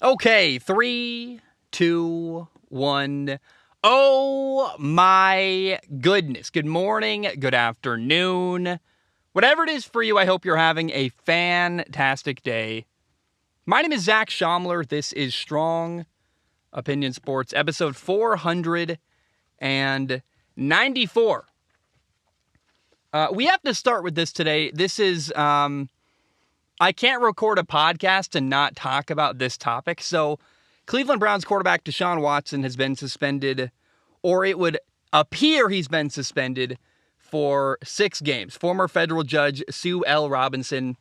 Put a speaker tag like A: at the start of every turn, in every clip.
A: Okay, 3, 2, 1. Oh my goodness. Good morning, good afternoon. Whatever it is for you, I hope you're having a fantastic day. My name is Zach Schaumler. This is Strong Opinion Sports, episode 494. We have to start with this today. This is, I can't record a podcast and not talk about this topic. So, Cleveland Browns quarterback Deshaun Watson has been suspended, or it would appear he's been suspended for 6 games. Former federal judge Sue L. Robinson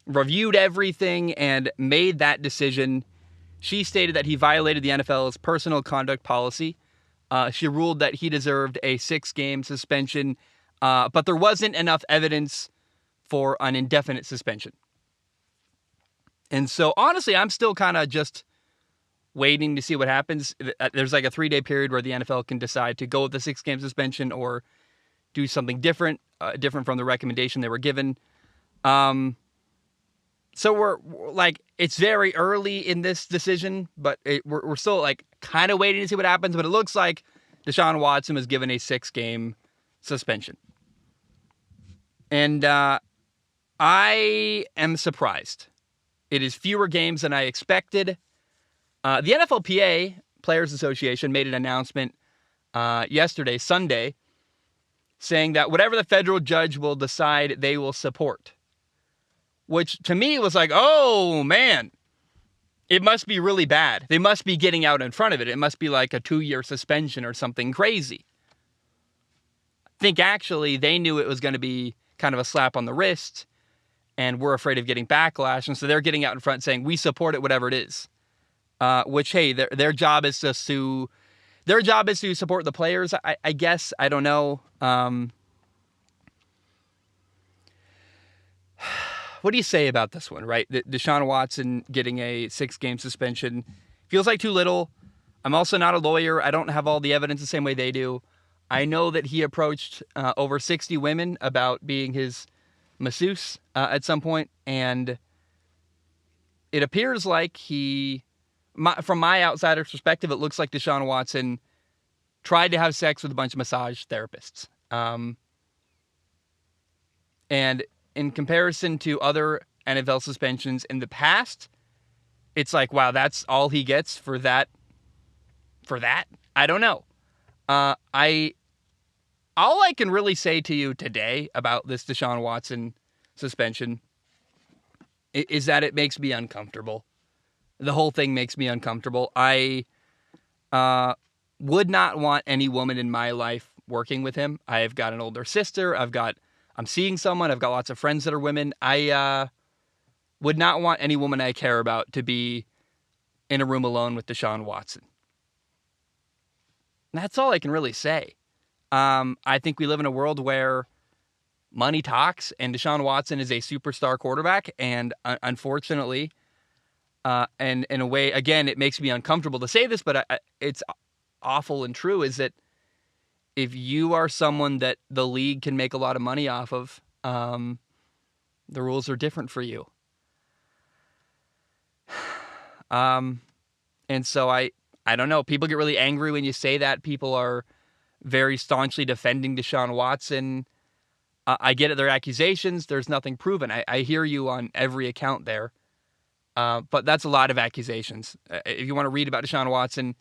A: reviewed everything and made that decision. She stated that he violated the NFL's personal conduct policy. She ruled that he deserved a 6-game suspension, but there wasn't enough evidence for an indefinite suspension. And so, honestly, I'm still kind of just waiting to see what happens. There's like a 3-day period where the NFL can decide to go with the 6-game suspension or do something different, different from the recommendation they were given. So we're like, it's very early in this decision, but we're still like kind of waiting to see what happens. But it looks like Deshaun Watson was given a 6-game suspension. And I am surprised. It is fewer games than I expected. The NFLPA, Players Association, made an announcement yesterday, Sunday, saying that whatever the federal judge will decide, they will support. Which, to me, was like, oh, man, it must be really bad. They must be getting out in front of it. It must be like a 2-year suspension or something crazy. I think, actually, they knew it was going to be kind of a slap on the wrist, and we're afraid of getting backlash, and so they're getting out in front saying, we support it, whatever it is. Which, hey, their job is to sue. Their job is to support the players, I guess. I don't know. What do you say about this one, right? Deshaun Watson getting a 6-game suspension feels like too little. I'm also not a lawyer. I don't have all the evidence the same way they do. I know that he approached over 60 women about being his masseuse at some point, and it appears like from my outsider's perspective, it looks like Deshaun Watson tried to have sex with a bunch of massage therapists. And in comparison to other NFL suspensions in the past, it's like, wow, that's all he gets for that. I don't know. All I can really say to you today about this Deshaun Watson suspension is that it makes me uncomfortable. The whole thing makes me uncomfortable. I would not want any woman in my life working with him. I've got an older sister. I'm seeing someone. I've got lots of friends that are women. I would not want any woman I care about to be in a room alone with Deshaun Watson. That's all I can really say. I think we live in a world where money talks, and Deshaun Watson is a superstar quarterback, and unfortunately, and in a way, again, it makes me uncomfortable to say this, but it's awful and true, is that if you are someone that the league can make a lot of money off of, the rules are different for you. And so I don't know. People get really angry when you say that. People are very staunchly defending Deshaun Watson. I get it. They're accusations. There's nothing proven. I hear you on every account there. But that's a lot of accusations. If you want to read about Deshaun Watson,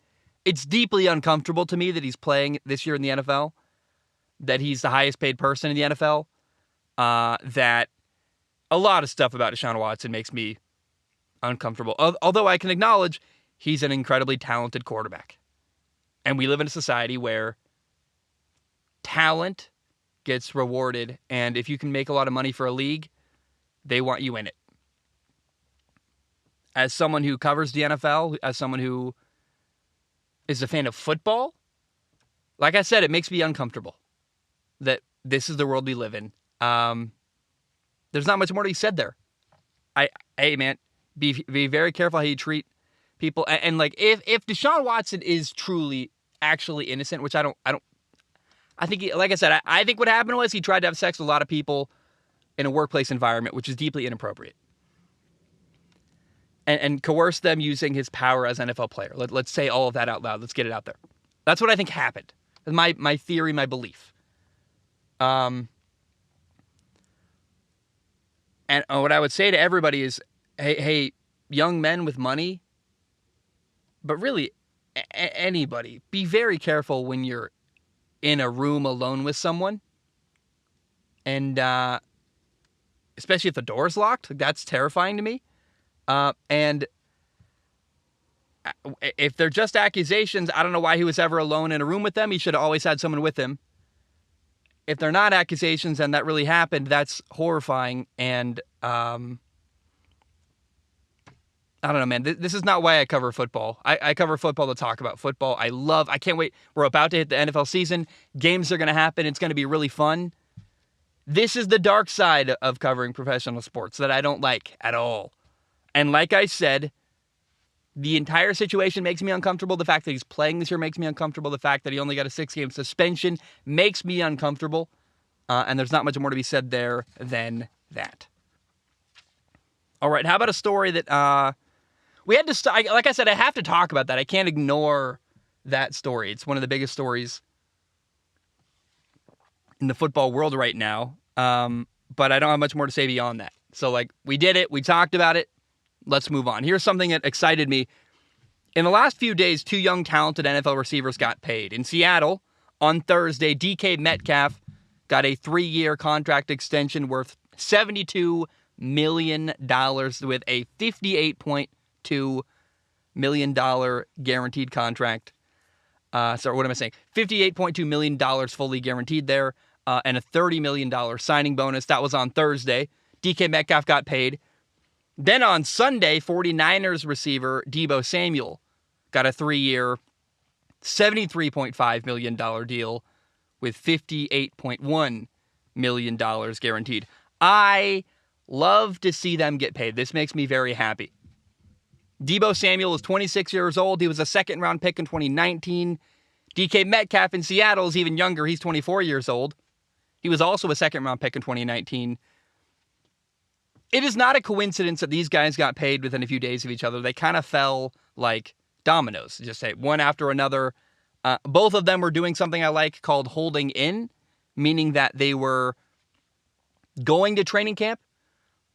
A: it's deeply uncomfortable to me that he's playing this year in the NFL, that he's the highest paid person in the NFL, that a lot of stuff about Deshaun Watson makes me uncomfortable. Although I can acknowledge he's an incredibly talented quarterback. And we live in a society where talent gets rewarded, and if you can make a lot of money for a league, they want you in it. As someone who covers the NFL, as someone who is a fan of football, like I said, it makes me uncomfortable that this is the world we live in. There's not much more to be said there. Hey man, be very careful how you treat people. And like, if Deshaun Watson is truly actually innocent, which I think, like I said, I think what happened was he tried to have sex with a lot of people in a workplace environment, which is deeply inappropriate. and coerce them using his power as an NFL player. Let's say all of that out loud. Let's get it out there. That's what I think happened. My theory, my belief. And what I would say to everybody is, hey, young men with money, but really anybody, be very careful when you're in a room alone with someone. And especially if the door's locked, that's terrifying to me. And if they're just accusations, I don't know why he was ever alone in a room with them. He should have always had someone with him. If they're not accusations and that really happened, that's horrifying. And I don't know, man. This is not why I cover football. I cover football to talk about football. I can't wait. We're about to hit the NFL season. Games are going to happen. It's going to be really fun. This is the dark side of covering professional sports that I don't like at all. And like I said, the entire situation makes me uncomfortable. The fact that he's playing this year makes me uncomfortable. The fact that he only got a 6-game suspension makes me uncomfortable. And there's not much more to be said there than that. All right, how about a story that we had to... like I said, I have to talk about that. I can't ignore that story. It's one of the biggest stories in the football world right now. But I don't have much more to say beyond that. So, we did it. We talked about it. Let's move on. Here's something that excited me. In the last few days, 2 young, talented NFL receivers got paid. In Seattle, on Thursday, DK Metcalf got a 3-year contract extension worth $72 million with a $58.2 million guaranteed contract. Sorry, what am I saying? $58.2 million fully guaranteed there, and a $30 million signing bonus. That was on Thursday. DK Metcalf got paid. Then on Sunday, 49ers receiver Deebo Samuel got a 3-year, $73.5 million deal with $58.1 million guaranteed. I love to see them get paid. This makes me very happy. Deebo Samuel is 26 years old. He was a second-round pick in 2019. DK Metcalf in Seattle is even younger. He's 24 years old. He was also a second-round pick in 2019. It is not a coincidence that these guys got paid within a few days of each other. They kind of fell like dominoes, just say one after another. Both of them were doing something I like called holding in, meaning that they were going to training camp,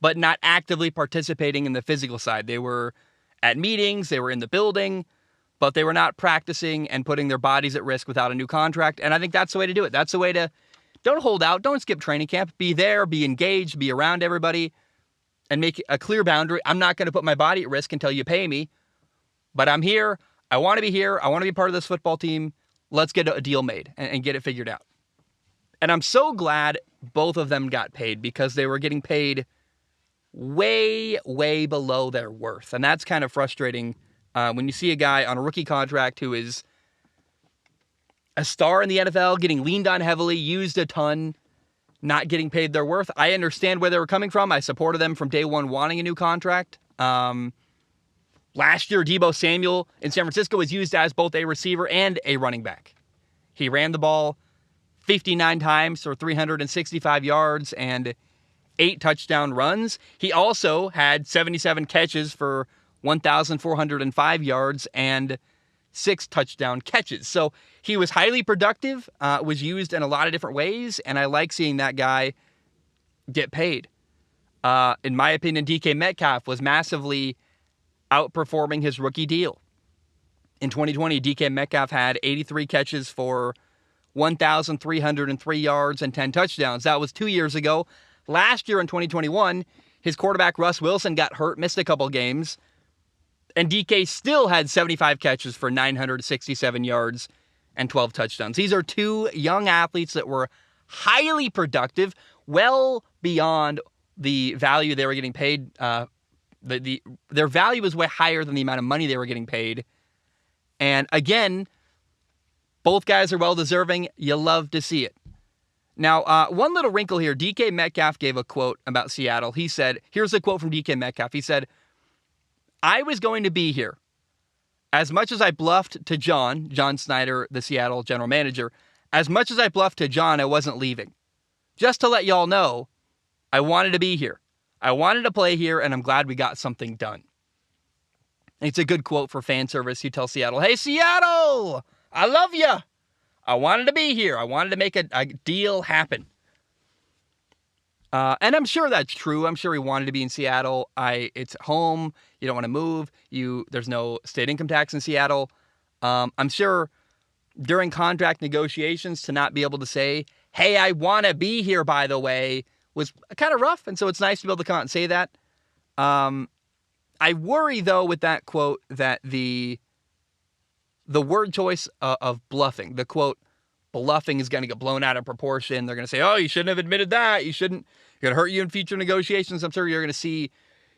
A: but not actively participating in the physical side. They were at meetings, they were in the building, but they were not practicing and putting their bodies at risk without a new contract. And I think that's the way to do it. That's the way to, don't hold out, don't skip training camp. Be there, be engaged, be around everybody, and make a clear boundary. I'm not going to put my body at risk until you pay me, but I'm here. I want to be here. I want to be part of this football team. Let's get a deal made and get it figured out. And I'm so glad both of them got paid because they were getting paid way, way below their worth. And that's kind of frustrating when you see a guy on a rookie contract who is a star in the NFL, getting leaned on heavily, used a ton, not getting paid their worth. I understand where they were coming from. I supported them from day one wanting a new contract. Last year, Deebo Samuel in San Francisco was used as both a receiver and a running back. He ran the ball 59 times for 365 yards and 8 touchdown runs. He also had 77 catches for 1,405 yards and 6 touchdown catches. So he was highly productive, was used in a lot of different ways, and I like seeing that guy get paid. In my opinion, DK Metcalf was massively outperforming his rookie deal. In 2020, DK Metcalf had 83 catches for 1,303 yards and 10 touchdowns. That was 2 years ago. Last year in 2021, his quarterback Russ Wilson got hurt, missed a couple games, and DK still had 75 catches for 967 yards and 12 touchdowns. These are 2 young athletes that were highly productive, well beyond the value they were getting paid. Their value was way higher than the amount of money they were getting paid. And again, both guys are well-deserving. You love to see it. Now, one little wrinkle here. DK Metcalf gave a quote about Seattle. He said, here's a quote from DK Metcalf. He said, "I was going to be here. As much as I bluffed to John Snyder, the Seattle general manager, as much as I bluffed to John, I wasn't leaving. Just to let y'all know, I wanted to be here. I wanted to play here, and I'm glad we got something done." It's a good quote for fan service. You tell Seattle, hey, Seattle, I love you. I wanted to be here. I wanted to make a deal happen. And I'm sure that's true. I'm sure he wanted to be in Seattle. It's home. You don't want to move. There's no state income tax in Seattle. I'm sure during contract negotiations to not be able to say, hey, I want to be here, by the way, was kind of rough. And so it's nice to be able to come out and say that. I worry, though, with that quote that the word choice of bluffing, the quote, bluffing is going to get blown out of proportion. They're going to say, oh, you shouldn't have admitted that. It's going to hurt you in future negotiations. I'm sure you're going to see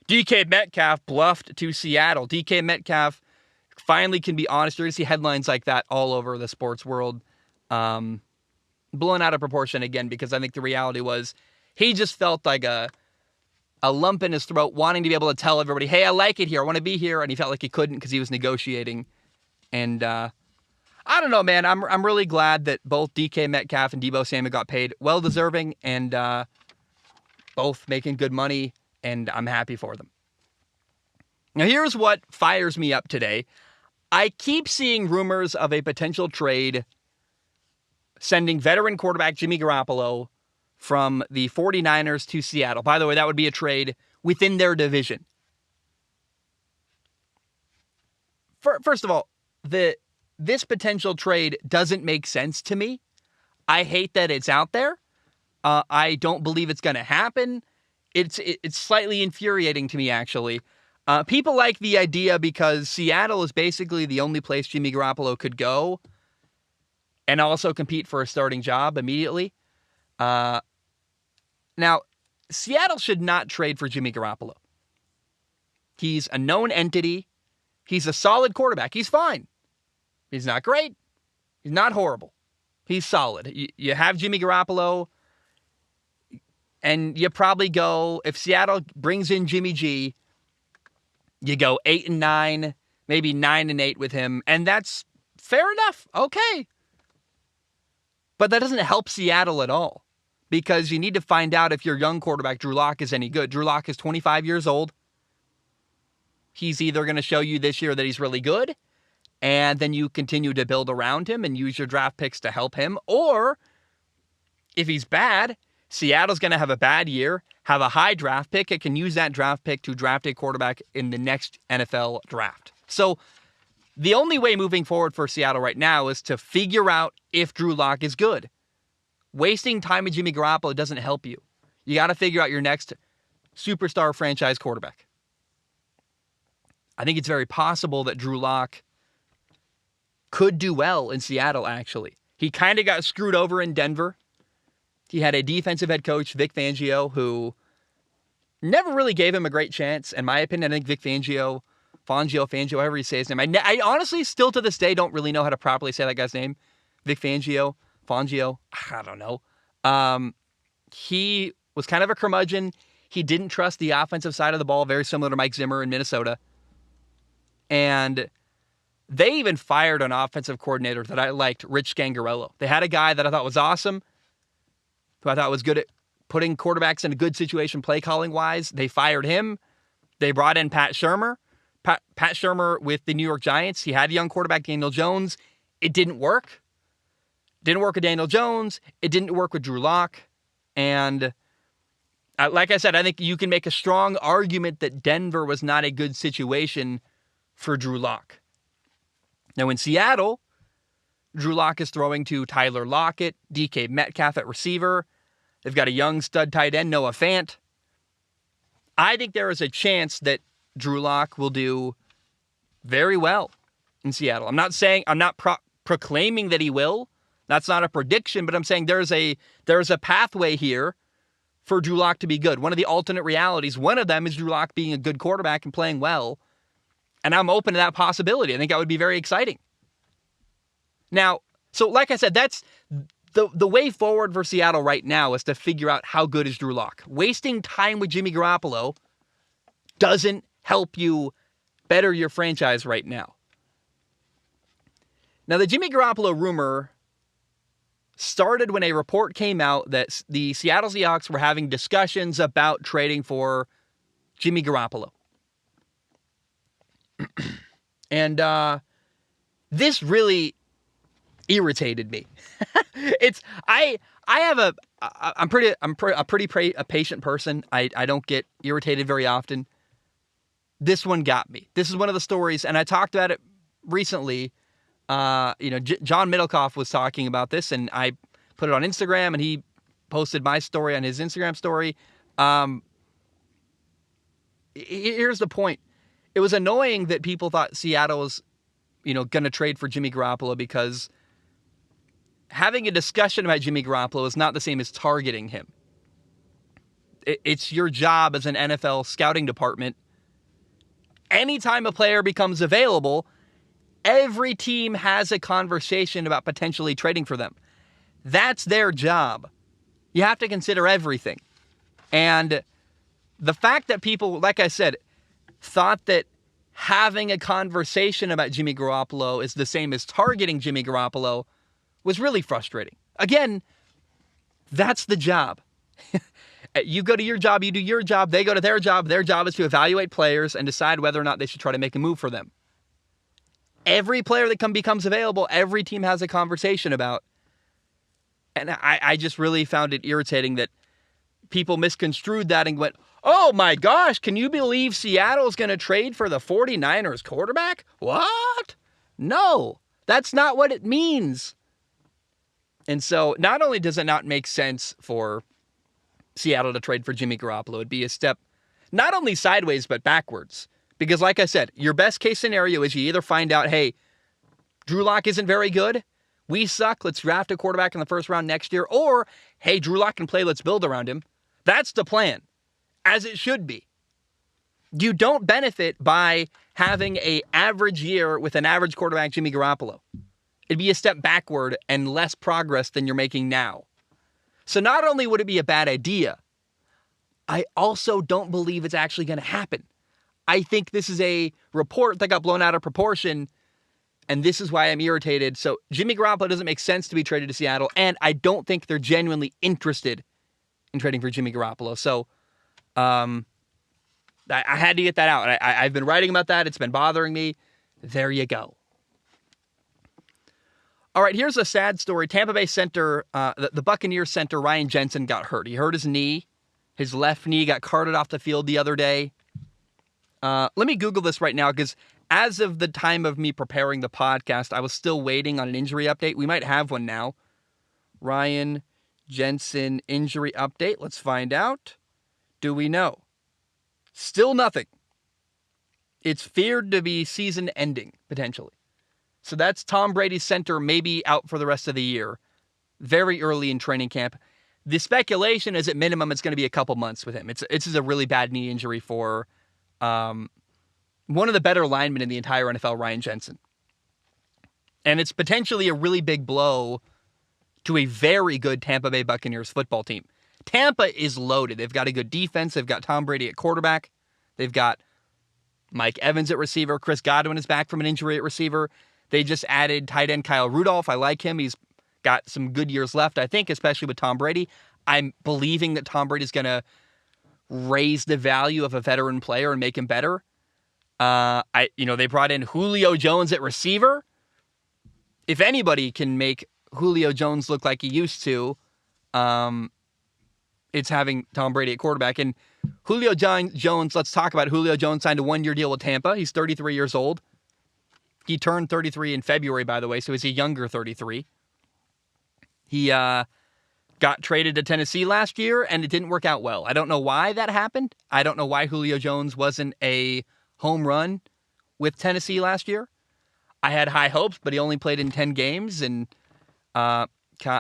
A: DK Metcalf bluffed to Seattle. DK Metcalf finally can be honest. You're going to see headlines like that all over the sports world, blown out of proportion again, because I think the reality was he just felt like a lump in his throat, wanting to be able to tell everybody, hey, I like it here. I want to be here. And he felt like he couldn't because he was negotiating. And I don't know, man. I'm really glad that both DK Metcalf and Deebo Samuel got paid. Well-deserving, and both making good money, and I'm happy for them. Now, here's what fires me up today. I keep seeing rumors of a potential trade sending veteran quarterback Jimmy Garoppolo from the 49ers to Seattle. By the way, that would be a trade within their division. First of all, this potential trade doesn't make sense to me. I hate that it's out there. I don't believe it's going to happen. It's slightly infuriating to me, actually. People like the idea because Seattle is basically the only place Jimmy Garoppolo could go and also compete for a starting job immediately. Now, Seattle should not trade for Jimmy Garoppolo. He's a known entity. He's a solid quarterback. He's fine. He's not great. He's not horrible. He's solid. You have Jimmy Garoppolo, and you probably go, if Seattle brings in Jimmy G, you go 8-9, maybe 9-8 with him, and that's fair enough. Okay. But that doesn't help Seattle at all, because you need to find out if your young quarterback, Drew Lock, is any good. Drew Lock is 25 years old. He's either going to show you this year that he's really good, and then you continue to build around him and use your draft picks to help him. Or if he's bad, Seattle's going to have a bad year, have a high draft pick. It can use that draft pick to draft a quarterback in the next NFL draft. So the only way moving forward for Seattle right now is to figure out if Drew Lock is good. Wasting time with Jimmy Garoppolo doesn't help you. You got to figure out your next superstar franchise quarterback. I think it's very possible that Drew Lock could do well in Seattle, actually. He kind of got screwed over in Denver. He had a defensive head coach, Vic Fangio, who never really gave him a great chance. In my opinion, I think Vic Fangio, however you say his name. I honestly, still to this day, don't really know how to properly say that guy's name. Vic Fangio, I don't know. He was kind of a curmudgeon. He didn't trust the offensive side of the ball, very similar to Mike Zimmer in Minnesota. And they even fired an offensive coordinator that I liked, Rich Scangarello. They had a guy that I thought was awesome, who I thought was good at putting quarterbacks in a good situation play calling wise. They fired him. They brought in Pat Shurmur. Pat Shurmur with the New York Giants. He had a young quarterback, Daniel Jones. It didn't work. Didn't work with Daniel Jones. It didn't work with Drew Lock. And like I said, I think you can make a strong argument that Denver was not a good situation for Drew Lock. Now in Seattle, Drew Lock is throwing to Tyler Lockett, DK Metcalf at receiver. They've got a young stud tight end, Noah Fant. I think there is a chance that Drew Lock will do very well in Seattle. I'm not proclaiming that he will. That's not a prediction, but I'm saying there's a pathway here for Drew Lock to be good. One of the alternate realities, one of them is Drew Lock being a good quarterback and playing well. And I'm open to that possibility. I think that would be very exciting. Now, so like I said, that's the way forward for Seattle right now is to figure out how good is Drew Lock. Wasting time with Jimmy Garoppolo doesn't help you better your franchise right now. Now, the Jimmy Garoppolo rumor started when a report came out that the Seattle Seahawks were having discussions about trading for Jimmy Garoppolo. And this really irritated me. I'm a pretty patient person. I don't get irritated very often. This one got me. This is one of the stories, and I talked about it recently. John Middlecoff was talking about this, and I put it on Instagram, and he posted my story on his Instagram story. Here's the point. It was annoying that people thought Seattle was, going to trade for Jimmy Garoppolo, because having a discussion about Jimmy Garoppolo is not the same as targeting him. It's your job as an NFL scouting department. Anytime a player becomes available, every team has a conversation about potentially trading for them. That's their job. You have to consider everything. And the fact that people, like I said, thought that having a conversation about Jimmy Garoppolo is the same as targeting Jimmy Garoppolo was really frustrating. Again, that's the job. You go to your job, you do your job, they go to their job. Their job is to evaluate players and decide whether or not they should try to make a move for them. Every player that becomes available, every team has a conversation about. And I just really found it irritating that people misconstrued that and went, oh my gosh, can you believe Seattle's going to trade for the 49ers quarterback? What? No, that's not what it means. And so not only does it not make sense for Seattle to trade for Jimmy Garoppolo, it'd be a step not only sideways, but backwards. Because like I said, your best case scenario is you either find out, hey, Drew Lock isn't very good, we suck, let's draft a quarterback in the first round next year, or, hey, Drew Lock can play, let's build around him. That's the plan, as it should be. You don't benefit by having an average year with an average quarterback, Jimmy Garoppolo. It'd be a step backward and less progress than you're making now. So not only would it be a bad idea, I also don't believe it's actually going to happen. I think this is a report that got blown out of proportion, and this is why I'm irritated. So Jimmy Garoppolo doesn't make sense to be traded to Seattle, and I don't think they're genuinely interested in trading for Jimmy Garoppolo. So I had to get that out. I've been writing about that. It's been bothering me. There you go. All right, here's a sad story. Tampa Bay center, the Buccaneers center, Ryan Jensen, got hurt. He hurt his knee. His left knee got carted off the field the other day. Let me Google this right now, because as of the time of me preparing the podcast, I was still waiting on an injury update. We might have one now. Ryan Jensen injury update. Let's find out. Do we know? Still nothing. It's feared to be season ending, potentially. So that's Tom Brady's center, maybe out for the rest of the year. Very early in training camp. The speculation is at minimum it's going to be a couple months with him. It's a really bad knee injury for one of the better linemen in the entire NFL, Ryan Jensen. And it's potentially a really big blow to a very good Tampa Bay Buccaneers football team. Tampa is loaded. They've got a good defense. They've got Tom Brady at quarterback. They've got Mike Evans at receiver. Chris Godwin is back from an injury at receiver. They just added tight end Kyle Rudolph. I like him. He's got some good years left, I think, especially with Tom Brady. I'm believing that Tom Brady's going to raise the value of a veteran player and make him better. They brought in Julio Jones at receiver. If anybody can make Julio Jones look like he used to, it's having Tom Brady at quarterback. And Julio Jones, let's talk about it. Julio Jones signed a one-year deal with Tampa. He's 33 years old. He turned 33 in February, by the way, so he's a younger 33. He got traded to Tennessee last year, and it didn't work out well. I don't know why that happened. I don't know why Julio Jones wasn't a home run with Tennessee last year. I had high hopes, but he only played in 10 games and caught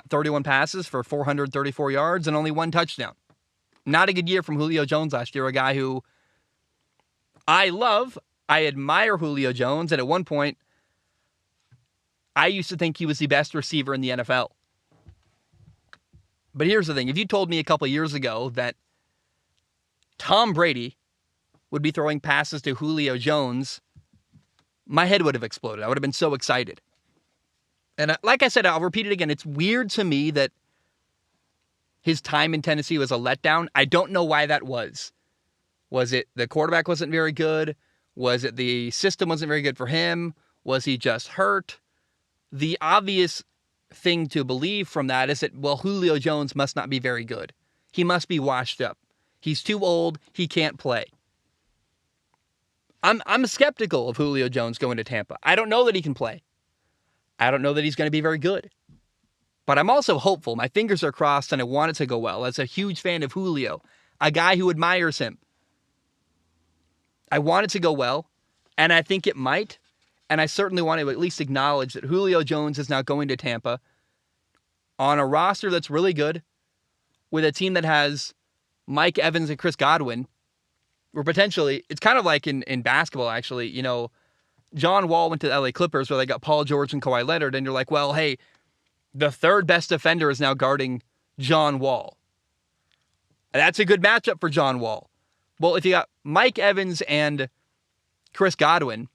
A: 31 passes for 434 yards and only one touchdown. Not a good year from Julio Jones last year, a guy who I love. I admire Julio Jones, and at one point, I used to think he was the best receiver in the NFL. But here's the thing. If you told me a couple years ago that Tom Brady would be throwing passes to Julio Jones, my head would have exploded. I would have been so excited. And like I said, I'll repeat it again. It's weird to me that his time in Tennessee was a letdown. I don't know why that was. Was it the quarterback wasn't very good? Was it the system wasn't very good for him? Was he just hurt? The obvious thing to believe from that is that, well, Julio Jones must not be very good. He must be washed up. He's too old. He can't play. I'm skeptical of Julio Jones going to Tampa. I don't know that he can play. I don't know that he's going to be very good. But I'm also hopeful. My fingers are crossed and I want it to go well. As a huge fan of Julio, a guy who admires him, I want it to go well, and I think it might. And I certainly want to at least acknowledge that Julio Jones is now going to Tampa on a roster that's really good, with a team that has Mike Evans and Chris Godwin, or potentially, it's kind of like in basketball, actually. You know, John Wall went to the LA Clippers where they got Paul George and Kawhi Leonard, and you're like, well, hey, the third best defender is now guarding John Wall. That's a good matchup for John Wall. Well, if you got Mike Evans and Chris Godwin,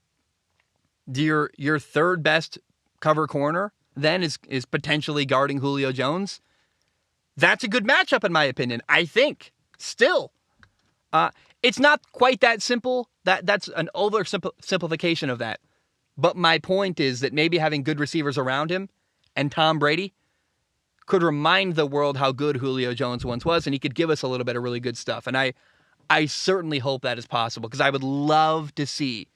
A: your third best cover corner then is potentially guarding Julio Jones. That's a good matchup in my opinion. I think still, it's not quite that simple. That's an oversimplification of that. But my point is that maybe having good receivers around him and Tom Brady could remind the world how good Julio Jones once was, and he could give us a little bit of really good stuff. And I certainly hope that is possible, because I would love to see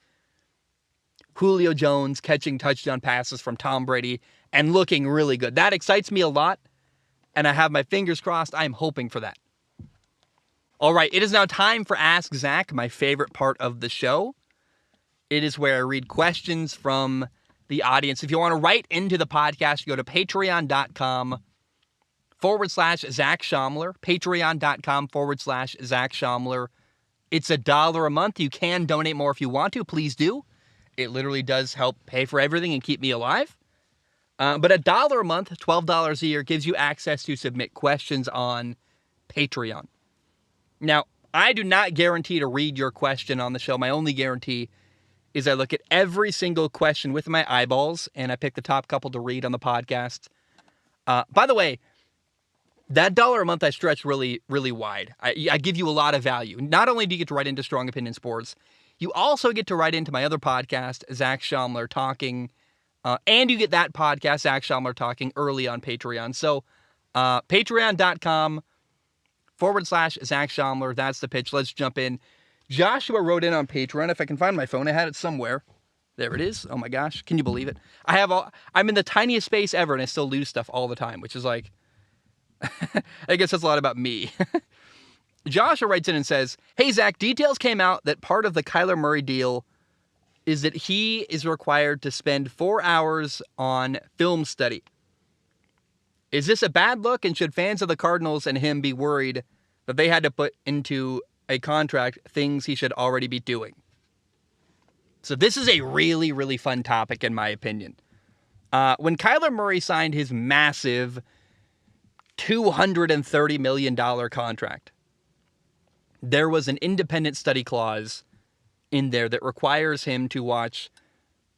A: Julio Jones catching touchdown passes from Tom Brady and looking really good. That excites me a lot, and I have my fingers crossed. I'm hoping for that. All right, it is now time for Ask Zach, my favorite part of the show. It is where I read questions from the audience. If you want to write into the podcast, you go to patreon.com/Zach Schaumler, patreon.com/Zach Schaumler. It's $1 a month. You can donate more if you want to. Please do. It literally does help pay for everything and keep me alive. But $1 a month, $12 a year, gives you access to submit questions on Patreon. Now, I do not guarantee to read your question on the show. My only guarantee is I look at every single question with my eyeballs, and I pick the top couple to read on the podcast. By the way, that $1 a month I stretch really, really wide. I give you a lot of value. Not only do you get to write into Strong Opinion Sports, you also get to write into my other podcast, Zach Schaumler Talking, and you get that podcast, Zach Schaumler Talking, early on Patreon. So patreon.com/Zach Schaumler. That's the pitch. Let's jump in. Joshua wrote in on Patreon. If I can find my phone, I had it somewhere. There it is. Oh my gosh. Can you believe it? I'm in the tiniest space ever, and I still lose stuff all the time, which is like, I guess that's a lot about me. Joshua writes in and says, hey, Zach, details came out that part of the Kyler Murray deal is that he is required to spend 4 hours on film study. Is this a bad look, and should fans of the Cardinals and him be worried that they had to put into a contract things he should already be doing? So this is a really, really fun topic in my opinion. When Kyler Murray signed his massive $230 million contract, there was an independent study clause in there that requires him to watch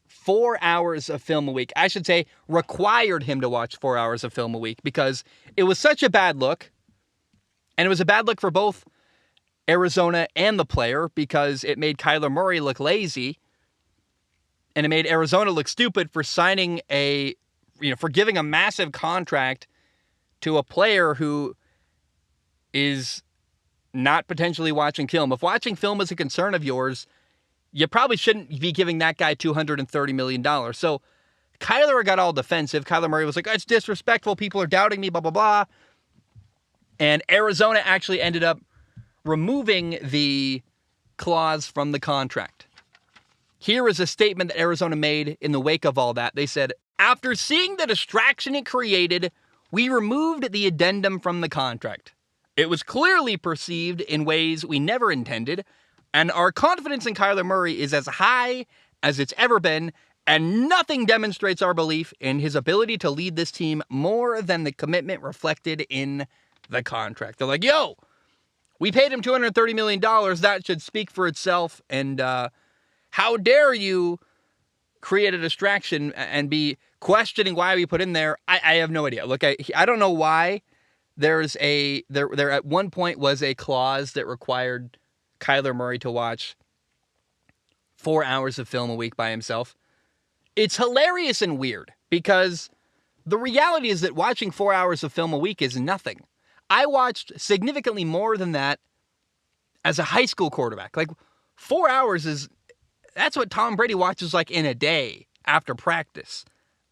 A: 4 hours of film a week. I should say required him to watch 4 hours of film a week, because it was such a bad look. And it was a bad look for both Arizona and the player, because it made Kyler Murray look lazy. And it made Arizona look stupid for signing for giving a massive contract to a player who is not potentially watching film. If watching film is a concern of yours, you probably shouldn't be giving that guy $230 million. So Kyler got all defensive. Kyler Murray was like, it's disrespectful. People are doubting me, blah, blah, blah. And Arizona actually ended up removing the clause from the contract. Here is a statement that Arizona made in the wake of all that. They said, after seeing the distraction it created, we removed the addendum from the contract. It was clearly perceived in ways we never intended, and our confidence in Kyler Murray is as high as it's ever been, and nothing demonstrates our belief in his ability to lead this team more than the commitment reflected in the contract. They're like, yo, we paid him $230 million. That should speak for itself, and how dare you create a distraction and be questioning why we put in there. I have no idea. Look, I don't know why there at one point was a clause that required Kyler Murray to watch 4 hours of film a week by himself. It's hilarious and weird because the reality is that watching 4 hours of film a week is nothing. I watched significantly more than that as a high school quarterback. Like 4 hours that's what Tom Brady watches like in a day after practice.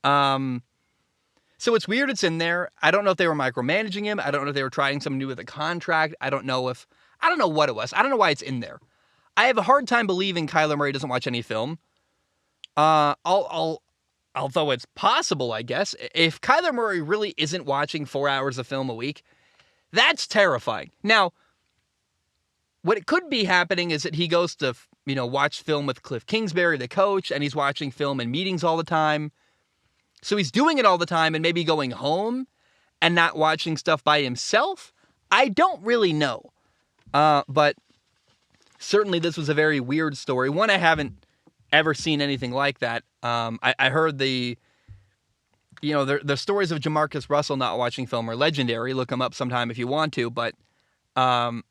A: So it's weird it's in there. I don't know if they were micromanaging him. I don't know if they were trying something new with a contract. I don't know what it was. I don't know why it's in there. I have a hard time believing Kyler Murray doesn't watch any film. Although it's possible, I guess, if Kyler Murray really isn't watching 4 hours of film a week, that's terrifying. Now, what it could be happening is that he goes to, watch film with Cliff Kingsbury, the coach, and he's watching film in meetings all the time. So he's doing it all the time and maybe going home and not watching stuff by himself. I don't really know. But certainly this was a very weird story. One, I haven't ever seen anything like that. I heard the stories of Jamarcus Russell not watching film are legendary. Look them up sometime if you want to. But I've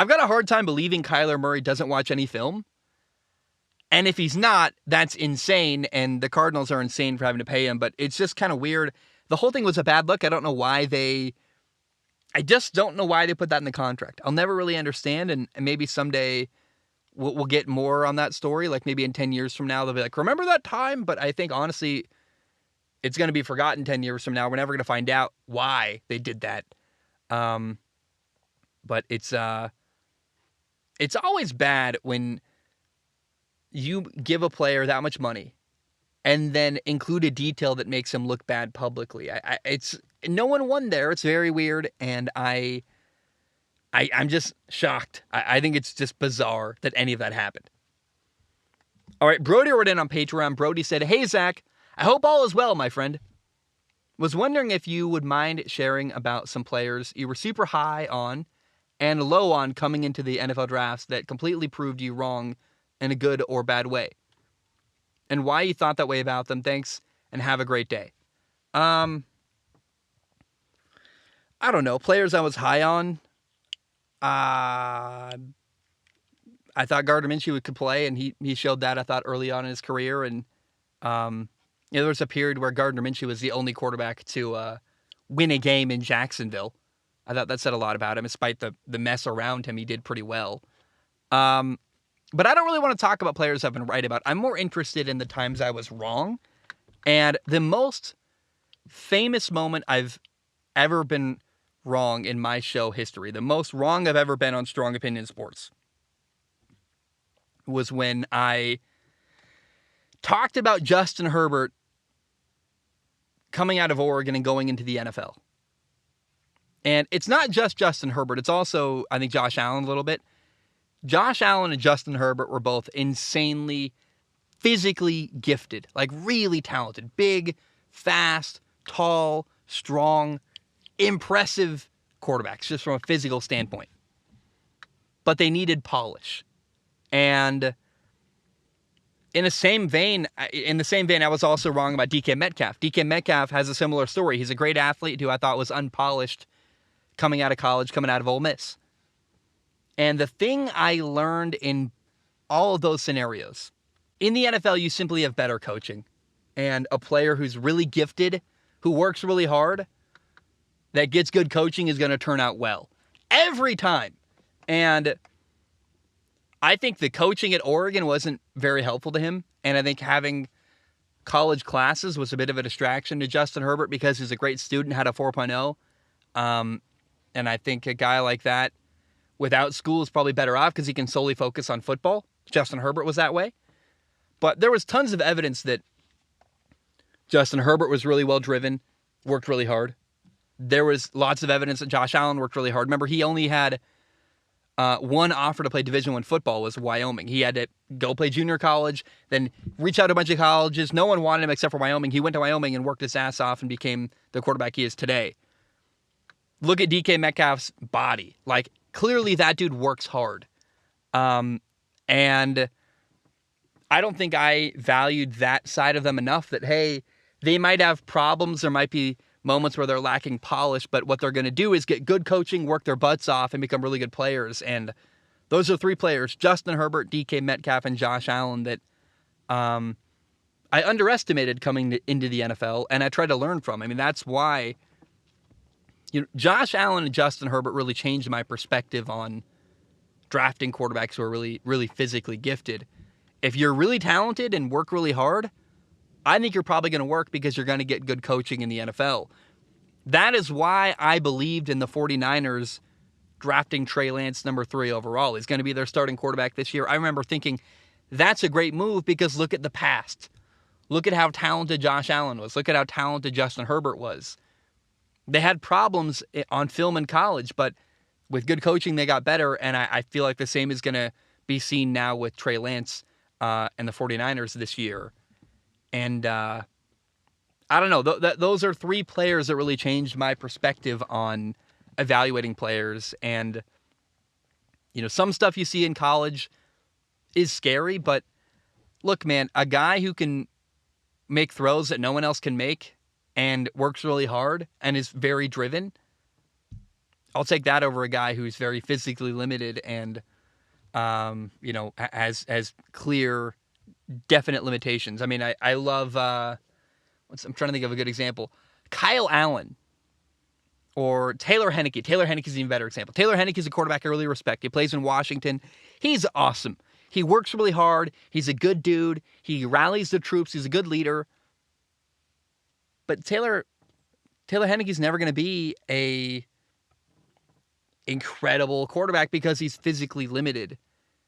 A: got a hard time believing Kyler Murray doesn't watch any film. And if he's not, that's insane, and the Cardinals are insane for having to pay him, but it's just kind of weird. The whole thing was a bad look. I just don't know why they put that in the contract. I'll never really understand, and maybe someday we'll get more on that story, like maybe in 10 years from now, they'll be like, remember that time? But I think, honestly, it's going to be forgotten 10 years from now. We're never going to find out why they did that. But it's always bad when you give a player that much money and then include a detail that makes him look bad publicly. It's no one won there. It's very weird, and I'm just shocked. I think it's just bizarre that any of that happened. All right, Brody wrote in on Patreon. Brody said, "Hey, Zach, I hope all is well, my friend. Was wondering if you would mind sharing about some players you were super high on and low on coming into the NFL drafts that completely proved you wrong in a good or bad way, and why you thought that way about them. Thanks, and have a great day." I don't know. Players I was high on. I thought Gardner Minshew could play, and he showed that, I thought, early on in his career. And there was a period where Gardner Minshew was the only quarterback to win a game in Jacksonville. I thought that said a lot about him. Despite the mess around him, he did pretty well. But I don't really want to talk about players I've been right about. I'm more interested in the times I was wrong. And the most famous moment I've ever been wrong in my show history, the most wrong I've ever been on Strong Opinion Sports, was when I talked about Justin Herbert coming out of Oregon and going into the NFL. And it's not just Justin Herbert. It's also, I think, Josh Allen a little bit. Josh Allen and Justin Herbert were both insanely physically gifted, like really talented, big, fast, tall, strong, impressive quarterbacks, just from a physical standpoint. But they needed polish. And in the same vein, I was also wrong about DK Metcalf. DK Metcalf has a similar story. He's a great athlete who I thought was unpolished coming out of college, coming out of Ole Miss. And the thing I learned in all of those scenarios, in the NFL, you simply have better coaching. And a player who's really gifted, who works really hard, that gets good coaching is going to turn out well. Every time. And I think the coaching at Oregon wasn't very helpful to him. And I think having college classes was a bit of a distraction to Justin Herbert because he's a great student, had a 4.0. And I think a guy like that, without school, is probably better off because he can solely focus on football. Justin Herbert was that way. But there was tons of evidence that Justin Herbert was really well-driven, worked really hard. There was lots of evidence that Josh Allen worked really hard. Remember, he only had one offer to play Division I football, was Wyoming. He had to go play junior college, then reach out to a bunch of colleges. No one wanted him except for Wyoming. He went to Wyoming and worked his ass off and became the quarterback he is today. Look at DK Metcalf's body. Like, clearly that dude works hard. And I don't think I valued that side of them enough that, hey, they might have problems. There might be moments where they're lacking polish, but what they're going to do is get good coaching, work their butts off, and become really good players. And Those are three players, Justin Herbert, DK Metcalf, and Josh Allen, that I underestimated coming into the NFL, and I tried to learn from. I mean, that's why Josh Allen and Justin Herbert really changed my perspective on drafting quarterbacks who are really, really physically gifted. If you're really talented and work really hard, I think you're probably going to work because you're going to get good coaching in the NFL. That is why I believed in the 49ers drafting Trey Lance number 3 overall. He's going to be their starting quarterback this year. I remember thinking, that's a great move because look at the past. Look at how talented Josh Allen was. Look at how talented Justin Herbert was. They had problems on film in college, but with good coaching, they got better, and I feel like the same is going to be seen now with Trey Lance and the 49ers this year. And I don't know. Those are three players that really changed my perspective on evaluating players. And, some stuff you see in college is scary, but look, man, a guy who can make throws that no one else can make and works really hard and is very driven, I'll take that over a guy who's very physically limited and, has clear, definite limitations. I mean, I love, I'm trying to think of a good example. Kyle Allen or Taylor Heinicke. Taylor Heinicke is an even better example. Taylor Heinicke is a quarterback I really respect. He plays in Washington. He's awesome. He works really hard. He's a good dude. He rallies the troops. He's a good leader. But Taylor Heinicke's never going to be a incredible quarterback because he's physically limited.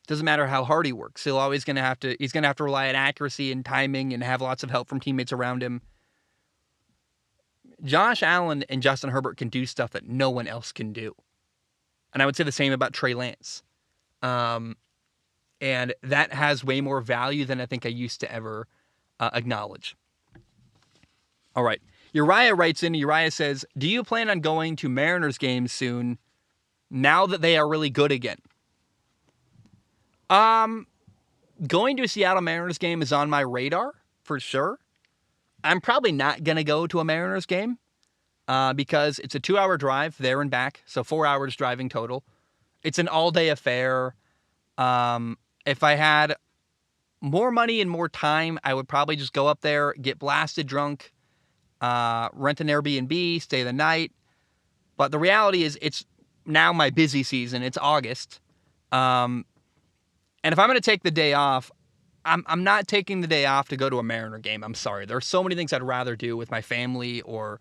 A: Doesn't matter how hard he works. He's going to have to rely on accuracy and timing and have lots of help from teammates around him. Josh Allen and Justin Herbert can do stuff that no one else can do. And I would say the same about Trey Lance. And that has way more value than I think I used to ever acknowledge. All right. Uriah writes in. Uriah says, do you plan on going to Mariners games soon now that they are really good again? Going to a Seattle Mariners game is on my radar for sure. I'm probably not going to go to a Mariners game because it's a 2-hour drive there and back. So 4 hours driving total. It's an all-day affair. If I had more money and more time, I would probably just go up there, get blasted drunk, rent an Airbnb, stay the night. But the reality is it's now my busy season. It's August. And if I'm going to take the day off, I'm not taking the day off to go to a Mariner game. I'm sorry. There are so many things I'd rather do with my family or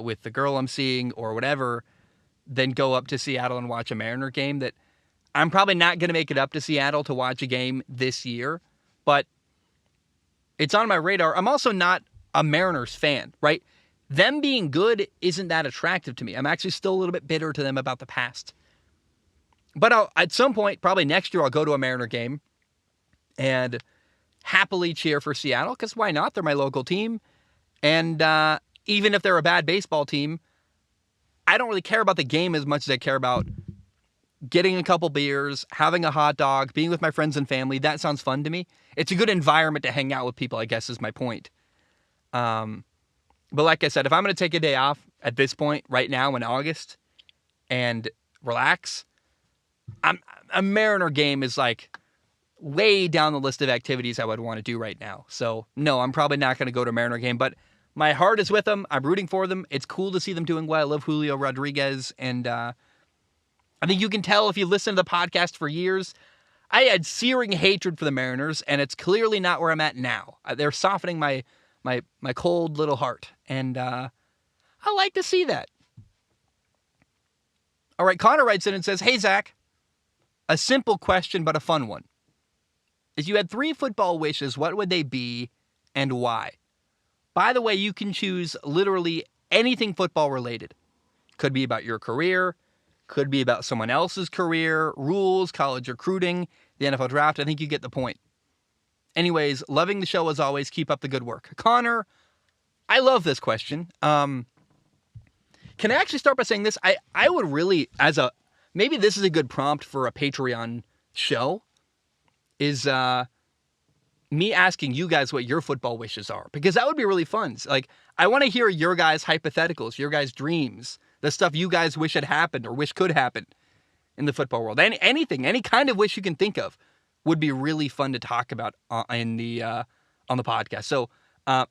A: with the girl I'm seeing or whatever than go up to Seattle and watch a Mariner game that I'm probably not going to make it up to Seattle to watch a game this year, but it's on my radar. I'm also not a Mariners fan, right? Them being good isn't that attractive to me. I'm actually still a little bit bitter to them about the past. But at some point, probably next year, I'll go to a Mariner game and happily cheer for Seattle, because why not? They're my local team. And even if they're a bad baseball team, I don't really care about the game as much as I care about getting a couple beers, having a hot dog, being with my friends and family. That sounds fun to me. It's a good environment to hang out with people, I guess, is my point. But like I said, if I'm going to take a day off at this point, right now in August, and relax, a Mariner game is like way down the list of activities I would want to do right now. So no, I'm probably not going to go to a Mariner game, but my heart is with them. I'm rooting for them. It's cool to see them doing well. I love Julio Rodriguez, and I think you can tell if you listen to the podcast for years, I had searing hatred for the Mariners, and it's clearly not where I'm at now. They're softening my cold little heart, and I like to see that. All right, Connor writes in and says, hey, Zach, a simple question but a fun one. If you had 3 football wishes, what would they be and why? By the way, you can choose literally anything football related. Could be about your career, could be about someone else's career, rules, college recruiting, the NFL draft. I think you get the point. Anyways, loving the show as always. Keep up the good work. Connor, I love this question. Can I actually start by saying this? I would really, maybe this is a good prompt for a Patreon show, is me asking you guys what your football wishes are, because that would be really fun. Like, I want to hear your guys' hypotheticals, your guys' dreams, the stuff you guys wish had happened or wish could happen. in the football world. Anything, any kind of wish you can think of would be really fun to talk about on the podcast. So I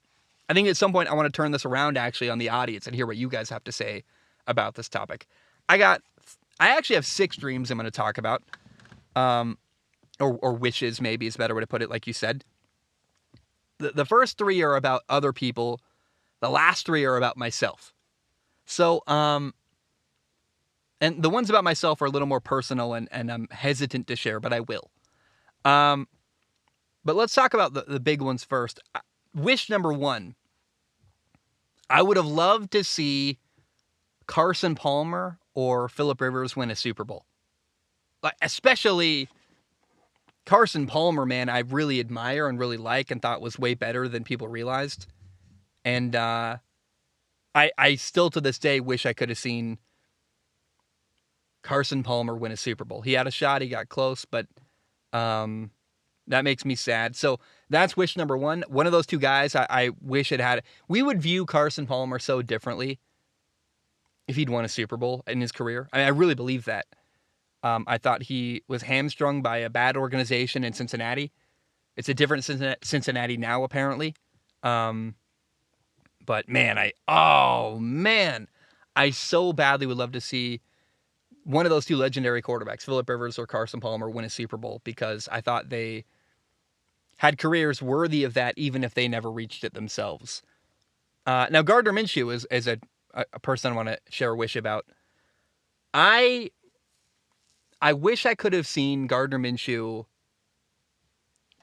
A: think at some point I want to turn this around actually on the audience and hear what you guys have to say about this topic. I actually have 6 dreams I'm going to talk about, or wishes maybe is a better way to put it, like you said. The first 3 are about other people. The last 3 are about myself. So, and the ones about myself are a little more personal and I'm hesitant to share, but I will. But let's talk about the big ones first. Wish number 1. I would have loved to see Carson Palmer or Phillip Rivers win a Super Bowl. Like, especially Carson Palmer, man, I really admire and really like and thought was way better than people realized. And I still to this day wish I could have seen Carson Palmer win a Super Bowl. He had a shot, he got close, but that makes me sad. So that's wish number 1. One of those 2 guys I wish it had. We would view Carson Palmer so differently if he'd won a Super Bowl in his career. I really believe that. I thought he was hamstrung by a bad organization in Cincinnati. It's a different Cincinnati now, apparently. But man, I so badly would love to see one of those 2 legendary quarterbacks, Phillip Rivers or Carson Palmer, win a Super Bowl, because I thought they had careers worthy of that, even if they never reached it themselves. Now, Gardner Minshew is a person I want to share a wish about. I wish I could have seen Gardner Minshew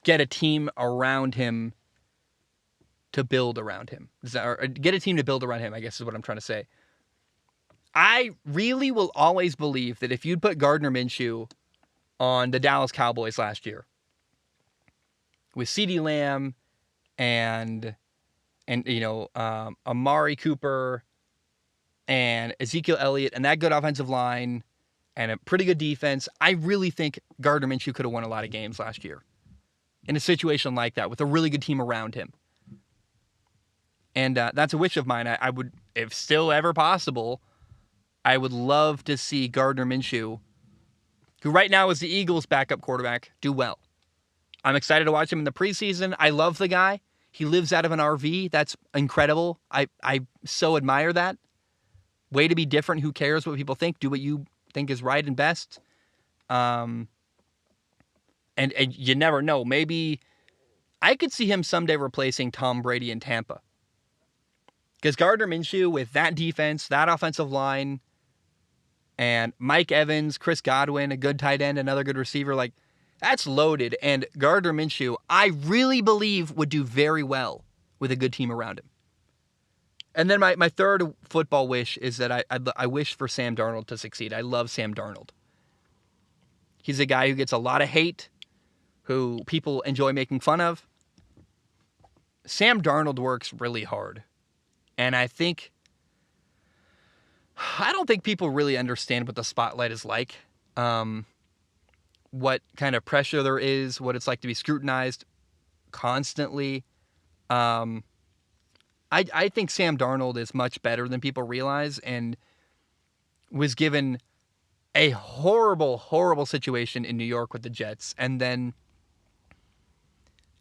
A: get a team around him to build around him. Or get a team to build around him, I guess is what I'm trying to say. I really will always believe that if you'd put Gardner Minshew on the Dallas Cowboys last year with CeeDee Lamb and Amari Cooper and Ezekiel Elliott and that good offensive line and a pretty good defense, I really think Gardner Minshew could have won a lot of games last year in a situation like that with a really good team around him. And that's a wish of mine. I would, if still ever possible, I would love to see Gardner Minshew, who right now is the Eagles' backup quarterback, do well. I'm excited to watch him in the preseason. I love the guy. He lives out of an RV. That's incredible. I so admire that. Way to be different. Who cares what people think? Do what you think is right and best. And you never know. Maybe I could see him someday replacing Tom Brady in Tampa. Because Gardner Minshew, with that defense, that offensive line, and Mike Evans, Chris Godwin, a good tight end, another good receiver, like, that's loaded. And Gardner Minshew, I really believe, would do very well with a good team around him. And then my third football wish is that I wish for Sam Darnold to succeed. I love Sam Darnold. He's a guy who gets a lot of hate, who people enjoy making fun of. Sam Darnold works really hard. And I don't think people really understand what the spotlight is like, what kind of pressure there is, what it's like to be scrutinized constantly. I think Sam Darnold is much better than people realize and was given a horrible, horrible situation in New York with the Jets. And then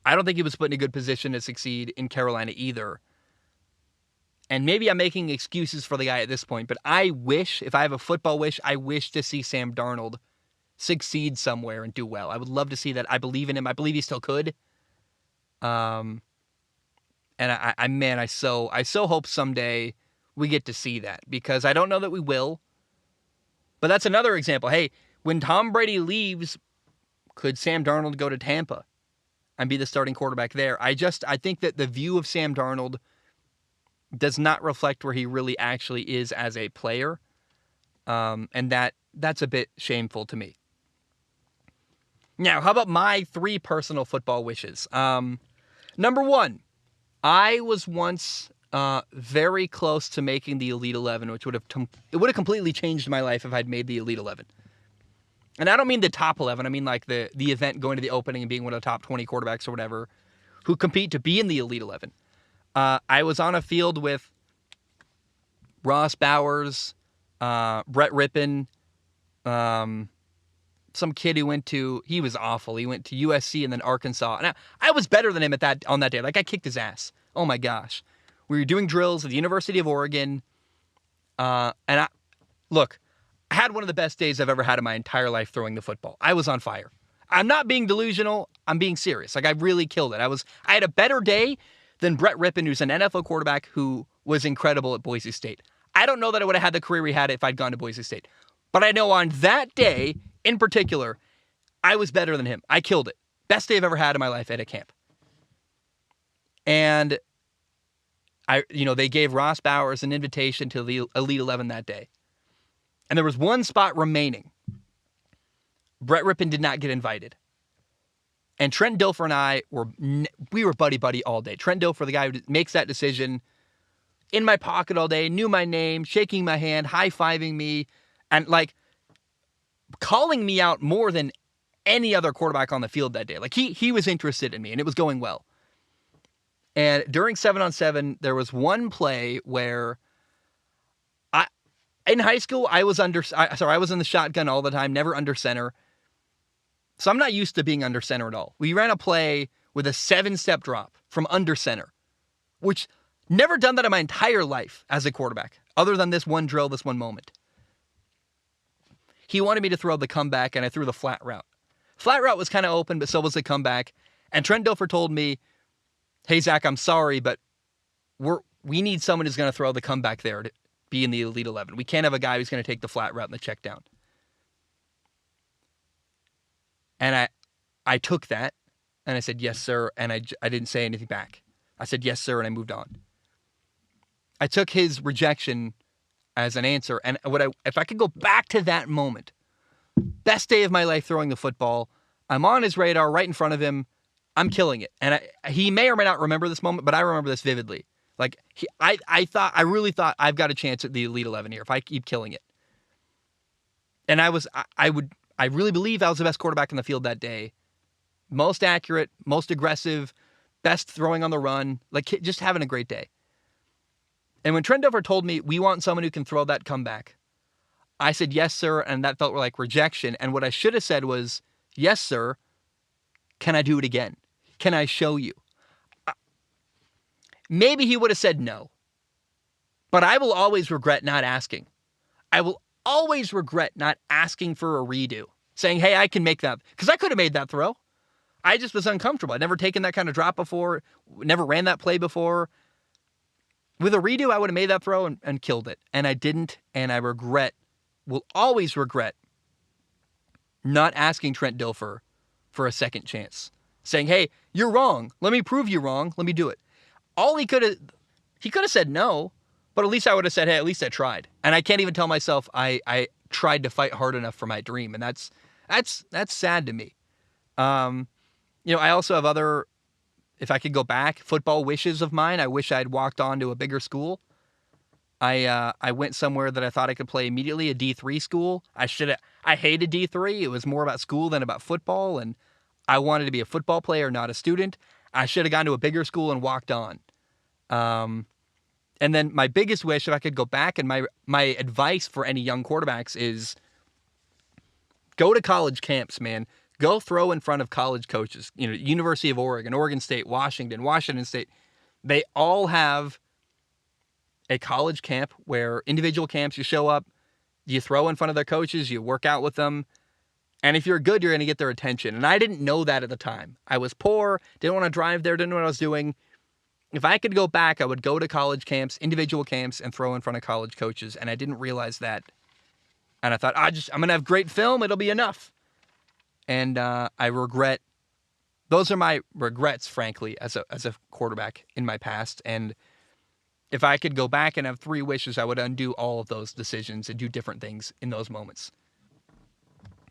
A: I don't think he was put in a good position to succeed in Carolina either. And maybe I'm making excuses for the guy at this point, but I wish, if I have a football wish, I wish to see Sam Darnold succeed somewhere and do well. I would love to see that. I believe in him. I believe he still could. And I so hope someday we get to see that, because I don't know that we will. But that's another example. Hey, when Tom Brady leaves, could Sam Darnold go to Tampa and be the starting quarterback there? I think that the view of Sam Darnold does not reflect where he really actually is as a player. And that's a bit shameful to me. Now, how about my 3 personal football wishes? Number 1, I was once very close to making the Elite 11, which would have completely changed my life if I'd made the Elite 11. And I don't mean the top 11. I mean like the event, going to the opening and being one of the top 20 quarterbacks or whatever who compete to be in the Elite 11. I was on a field with Ross Bowers, Brett Rippon, some kid he was awful. He went to USC and then Arkansas. And I was better than him on that day. Like, I kicked his ass. Oh my gosh. We were doing drills at the University of Oregon. And I had one of the best days I've ever had in my entire life throwing the football. I was on fire. I'm not being delusional. I'm being serious. Like, I really killed it. I had a better day than Brett Rippon, who's an NFL quarterback who was incredible at Boise State. I don't know that I would have had the career he had if I'd gone to Boise State. But I know on that day, in particular, I was better than him. I killed it. Best day I've ever had in my life at a camp. And they gave Ross Bowers an invitation to the Elite 11 that day. And there was one spot remaining. Brett Rippon did not get invited. And Trent Dilfer and I we were buddy-buddy all day. Trent Dilfer, the guy who makes that decision, in my pocket all day, knew my name, shaking my hand, high-fiving me, and like calling me out more than any other quarterback on the field that day. Like he was interested in me, and it was going well. And during 7-on-7, there was one play where in high school, I was in the shotgun all the time, never under center. So I'm not used to being under center at all. We ran a play with a 7-step drop from under center, which never done that in my entire life as a quarterback, other than this one drill, this one moment. He wanted me to throw the comeback, and I threw the flat route. Flat route was kind of open, but so was the comeback. And Trent Dilfer told me, "Hey, Zach, I'm sorry, but we need someone who's going to throw the comeback there to be in the Elite 11. We can't have a guy who's going to take the flat route and the check down." And I took that, and I said, "Yes, sir," and I didn't say anything back. I said, "Yes, sir," and I moved on. I took his rejection as an answer, and if I could go back to that moment, best day of my life throwing the football, I'm on his radar right in front of him, I'm killing it. And he may or may not remember this moment, but I remember this vividly. Like, I really thought I've got a chance at the Elite 11 here if I keep killing it. And I really believe I was the best quarterback in the field that day. Most accurate, most aggressive, best throwing on the run, like just having a great day. And when Trent Dilfer told me, "We want someone who can throw that comeback," I said, "Yes, sir," and that felt like rejection. And what I should have said was, "Yes, sir, can I do it again? Can I show you?" Maybe he would have said no. But I will always regret not asking. I will always regret not asking for a redo. Saying, "Hey, I can make that." Because I could have made that throw. I just was uncomfortable. I'd never taken that kind of drop before. Never ran that play before. With a redo, I would have made that throw and killed it. And I didn't. And I will always regret not asking Trent Dilfer for a second chance. Saying, "Hey, you're wrong. Let me prove you wrong. Let me do it." He could have said no, but at least I would have said, "Hey, at least I tried." And I can't even tell myself I tried to fight hard enough for my dream. And that's sad to me. I also have if I could go back, football wishes of mine. I wish I'd walked on to a bigger school. I went somewhere that I thought I could play immediately, a D3 school. I hated D3. It was more about school than about football, and I wanted to be a football player, not a student. I should have gone to a bigger school and walked on. And then my biggest wish, if I could go back, and my advice for any young quarterbacks is go to college camps, man. Go throw in front of college coaches. University of Oregon, Oregon State, Washington State. They all have a college camp where individual camps, you show up, you throw in front of their coaches, you work out with them. And if you're good, you're going to get their attention. And I didn't know that at the time. I was poor, didn't want to drive there, didn't know what I was doing. If I could go back, I would go to college camps, individual camps, and throw in front of college coaches. And I didn't realize that. And I thought, I'm going to have great film. It'll be enough. And I regret, those are my regrets, frankly, as a quarterback in my past. And if I could go back and have 3 wishes, I would undo all of those decisions and do different things in those moments.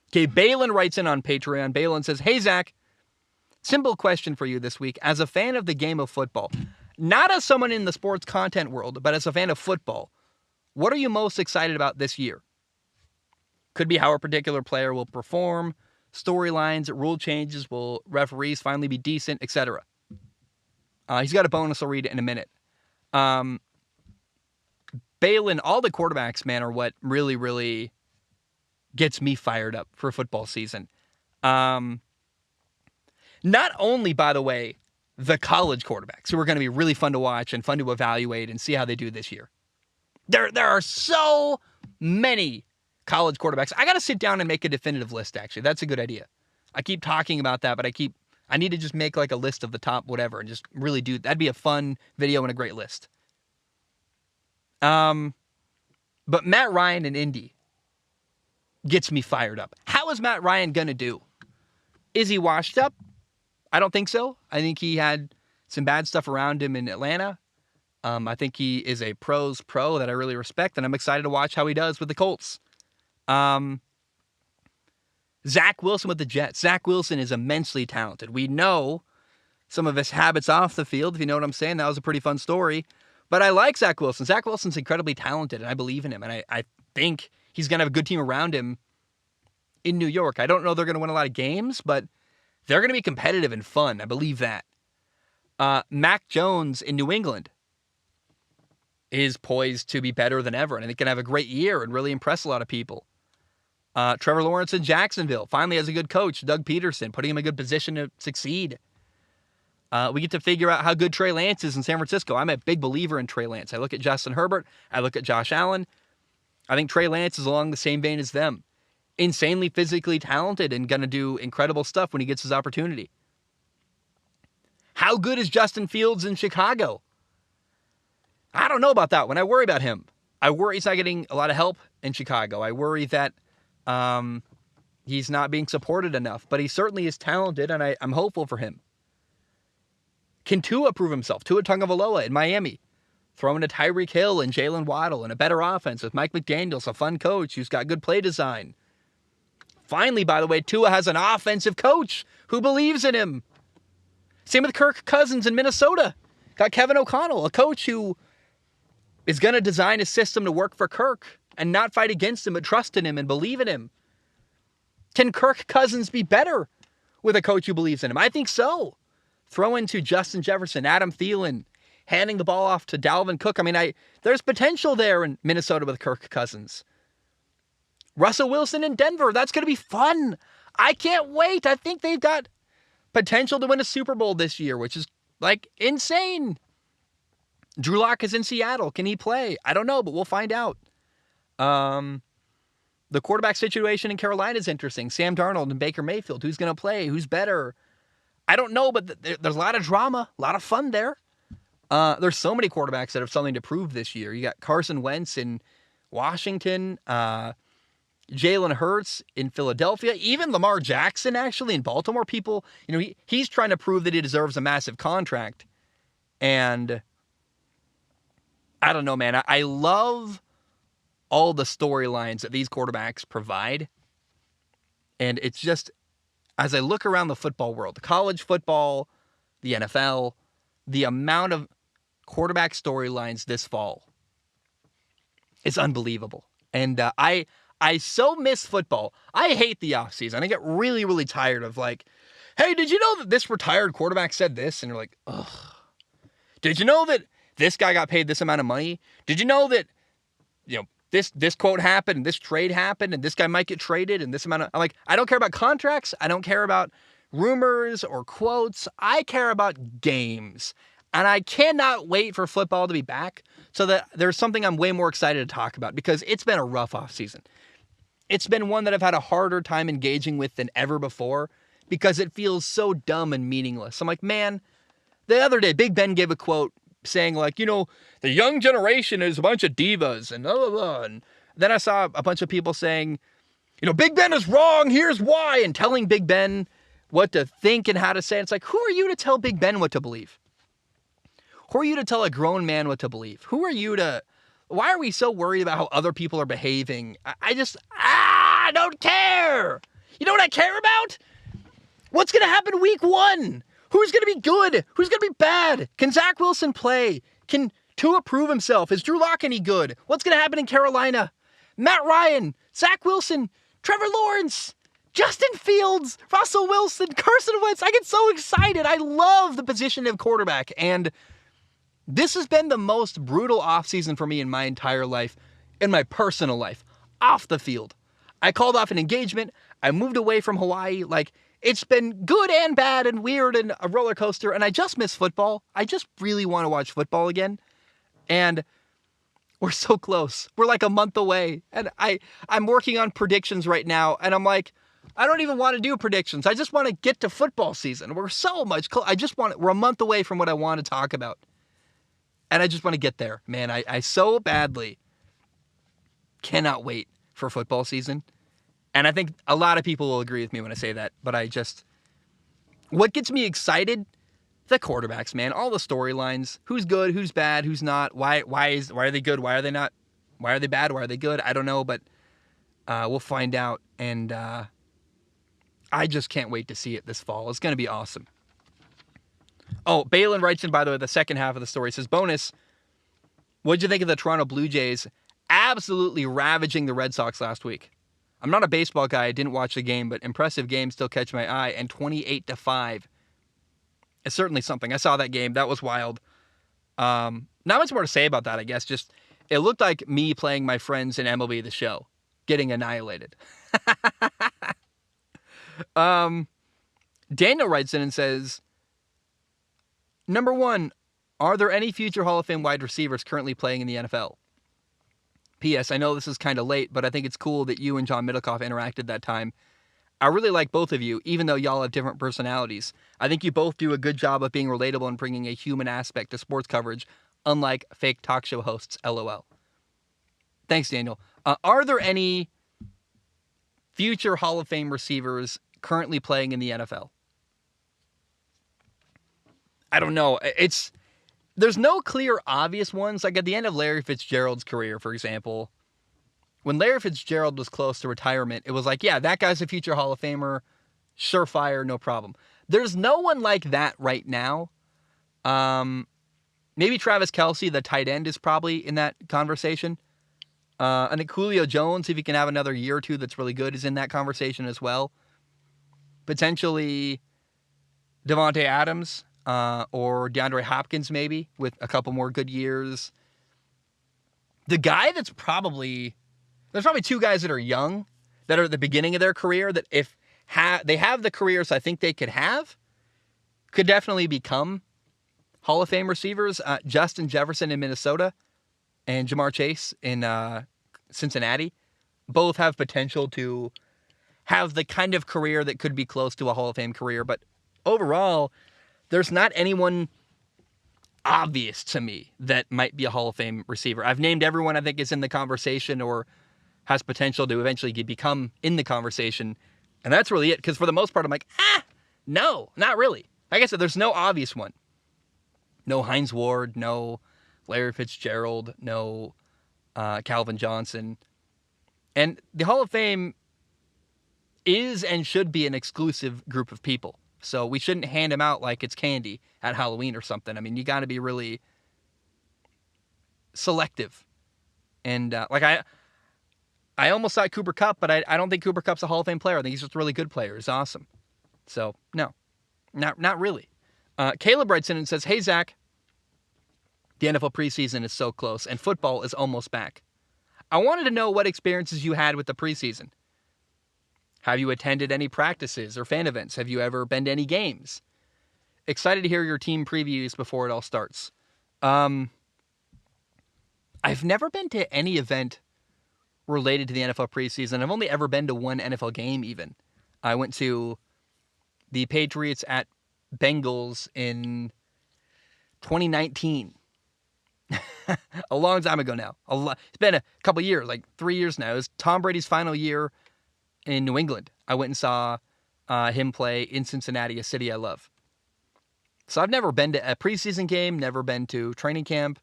A: Okay, Balin writes in on Patreon. Balin says, "Hey, Zach, simple question for you this week. As a fan of the game of football, not as someone in the sports content world, but as a fan of football, what are you most excited about this year? Could be how a particular player will perform, storylines, rule changes, will referees finally be decent, etc." He's got a bonus. I'll read it in a minute. Balin, all the quarterbacks, man, are what really, really gets me fired up for football season. Not only, by the way, the college quarterbacks who are going to be really fun to watch and fun to evaluate and see how they do this year. There are so many college quarterbacks. I got to sit down and make a definitive list, actually. That's a good idea. I keep talking about that, but I need to just make like a list of the top whatever and just really do. That'd be a fun video and a great list. But Matt Ryan in Indy gets me fired up. How is Matt Ryan going to do? Is he washed up? I don't think so. I think he had some bad stuff around him in Atlanta. I think he is a pro's pro that I really respect, and I'm excited to watch how he does with the Colts. Zach Wilson with the Jets. Zach Wilson is immensely talented. We know some of his habits off the field, if you know what I'm saying. That was a pretty fun story. But I like Zach Wilson. Zach Wilson's incredibly talented, and I believe in him. And I think he's going to have a good team around him in New York. I don't know they're going to win a lot of games, but they're going to be competitive and fun. I believe that. Mac Jones in New England is poised to be better than ever, and I think going to have a great year and really impress a lot of people. Trevor Lawrence in Jacksonville finally has a good coach, Doug Peterson, putting him in a good position to succeed. We get to figure out how good Trey Lance is in San Francisco. I'm a big believer in Trey Lance. I look at Justin Herbert. I look at Josh Allen. I think Trey Lance is along the same vein as them. Insanely physically talented and going to do incredible stuff when he gets his opportunity. How good is Justin Fields in Chicago? I don't know about that one. I worry about him. I worry he's not getting a lot of help in Chicago. I worry that he's not being supported enough, but he certainly is talented, and I'm hopeful for him. Can Tua prove himself? Tua Tagovailoa in Miami. Throwing to Tyreek Hill and Jalen Waddle and a better offense with Mike McDaniels, a fun coach who's got good play design. Finally, by the way, Tua has an offensive coach who believes in him. Same with Kirk Cousins in Minnesota. Got Kevin O'Connell, a coach who is going to design a system to work for Kirk and not fight against him, but trust in him and believe in him. Can Kirk Cousins be better with a coach who believes in him? I think so. Throw into Justin Jefferson, Adam Thielen, handing the ball off to Dalvin Cook. I mean, there's potential there in Minnesota with Kirk Cousins. Russell Wilson in Denver. That's going to be fun. I can't wait. I think they've got potential to win a Super Bowl this year, which is like insane. Drew Lock is in Seattle. Can he play? I don't know, but we'll find out. The quarterback situation in Carolina is interesting. Sam Darnold and Baker Mayfield. Who's going to play? Who's better? I don't know, but there's a lot of drama, a lot of fun there. There's so many quarterbacks that have something to prove this year. You got Carson Wentz in Washington, Jalen Hurts in Philadelphia, even Lamar Jackson actually in Baltimore. People, he's trying to prove that he deserves a massive contract. And I don't know, man. I love all the storylines that these quarterbacks provide. And it's just, as I look around the football world, the college football, the NFL, the amount of quarterback storylines this fall is unbelievable. And I so miss football. I hate the offseason. I get really, really tired of like, hey, did you know that this retired quarterback said this? And you're like, ugh. Did you know that this guy got paid this amount of money? Did you know that, this quote happened, and this trade happened, and this guy might get traded, and this amount of... I'm like, I don't care about contracts. I don't care about rumors or quotes. I care about games. And I cannot wait for football to be back so that there's something I'm way more excited to talk about because it's been a rough offseason. It's been one that I've had a harder time engaging with than ever before because it feels so dumb and meaningless. I'm like, man, the other day, Big Ben gave a quote saying like, the young generation is a bunch of divas and blah, blah, blah. And then I saw a bunch of people saying, Big Ben is wrong, here's why, and telling Big Ben what to think and how to say it. It's like, who are you to tell Big Ben what to believe? Who are you to tell a grown man what to believe? Who are you to... Why are we so worried about how other people are behaving? I don't care. You know what I care about? What's going to happen week 1? Who's going to be good? Who's going to be bad? Can Zach Wilson play? Can Tua prove himself? Is Drew Lock any good? What's going to happen in Carolina? Matt Ryan, Zach Wilson, Trevor Lawrence, Justin Fields, Russell Wilson, Carson Wentz. I get so excited. I love the position of quarterback. And this has been the most brutal offseason for me in my entire life, in my personal life, off the field. I called off an engagement. I moved away from Hawaii. Like, it's been good and bad and weird and a roller coaster, and I just miss football. I just really want to watch football again. And we're so close. We're like a month away. And I'm working on predictions right now, and I'm like, I don't even want to do predictions. I just want to get to football season. We're so much close. We're a month away from what I want to talk about. And I just want to get there. Man, I so badly cannot wait for football season. And I think a lot of people will agree with me when I say that. But what gets me excited? The quarterbacks, man. All the storylines. Who's good? Who's bad? Who's not? Why are they good? Why are they not? Why are they bad? Why are they good? I don't know, but we'll find out. And I just can't wait to see it this fall. It's going to be awesome. Oh, Balin writes in, by the way, the second half of the story. He says, bonus, what'd you think of the Toronto Blue Jays absolutely ravaging the Red Sox last week? I'm not a baseball guy. I didn't watch the game, but impressive game still catch my eye. And 28-5 is certainly something. I saw that game. That was wild. Not much more to say about that, I guess. Just, it looked like me playing my friends in MLB The Show, getting annihilated. Daniel writes in and says, number 1, are there any future Hall of Fame wide receivers currently playing in the NFL? P.S. I know this is kind of late, but I think it's cool that you and John Middlecoff interacted that time. I really like both of you, even though y'all have different personalities. I think you both do a good job of being relatable and bringing a human aspect to sports coverage, unlike fake talk show hosts, LOL. Thanks, Daniel. Are there any future Hall of Fame receivers currently playing in the NFL? I don't know. There's no clear, obvious ones. Like at the end of Larry Fitzgerald's career, for example, when Larry Fitzgerald was close to retirement, it was like, yeah, that guy's a future Hall of Famer. Surefire, no problem. There's no one like that right now. Maybe Travis Kelce, the tight end, is probably in that conversation. I think Julio Jones, if he can have another year or two that's really good, is in that conversation as well. Potentially Devontae Adams. Or DeAndre Hopkins, maybe, with a couple more good years. The guy there's probably 2 guys that are young, that are at the beginning of their career, that if they have the careers I think they could definitely become Hall of Fame receivers. Justin Jefferson in Minnesota and Jamar Chase in Cincinnati both have potential to have the kind of career that could be close to a Hall of Fame career. But overall, there's not anyone obvious to me that might be a Hall of Fame receiver. I've named everyone I think is in the conversation or has potential to eventually become in the conversation. And that's really it. Because for the most part, I'm like, no, not really. Like I said, there's no obvious one. No Hines Ward, no Larry Fitzgerald, no Calvin Johnson. And the Hall of Fame is and should be an exclusive group of people. So we shouldn't hand them out like it's candy at Halloween or something. I mean, you got to be really selective. And I almost thought Cooper Kupp, but I don't think Cooper Kupp's a Hall of Fame player. I think he's just a really good player. He's awesome. So, no, not really. Caleb writes in and says, hey, Zach, the NFL preseason is so close, and football is almost back. I wanted to know what experiences you had with the preseason. Have you attended any practices or fan events? Have you ever been to any games? Excited to hear your team previews before it all starts. I've never been to any event related to the NFL preseason. I've only ever been to one NFL game even. I went to the Patriots at Bengals in 2019. A long time ago now. It's been a couple years, like 3 years now. It was Tom Brady's final year in New England. I went and saw him play in Cincinnati, a city I love. So I've never been to a preseason game, never been to training camp.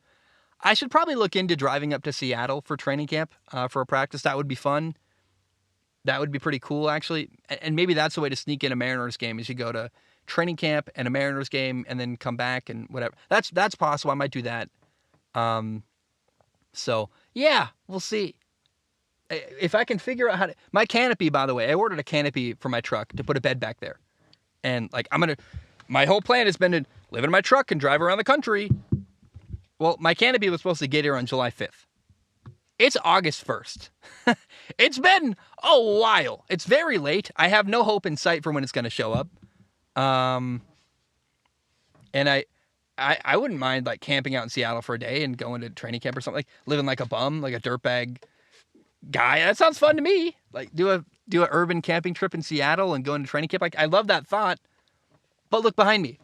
A: I should probably look into driving up to Seattle for training camp for a practice. That would be fun. That would be pretty cool, actually. And maybe that's the way to sneak in a Mariners game, is you go to training camp and a Mariners game and then come back and whatever. That's possible. I might do that. So, yeah, we'll see. If I can figure out how to... My canopy, by the way, I ordered a canopy for my truck to put a bed back there. And, my whole plan has been to live in my truck and drive around the country. Well, my canopy was supposed to get here on July 5th. It's August 1st. It's been a while. It's very late. I have no hope in sight for when it's going to show up. And I wouldn't mind like camping out in Seattle for a day and going to training camp or something, like living like a bum, like a dirtbag guy. That sounds fun to me. Like do a urban camping trip in Seattle and go into training camp. Like I love that thought. But look behind me.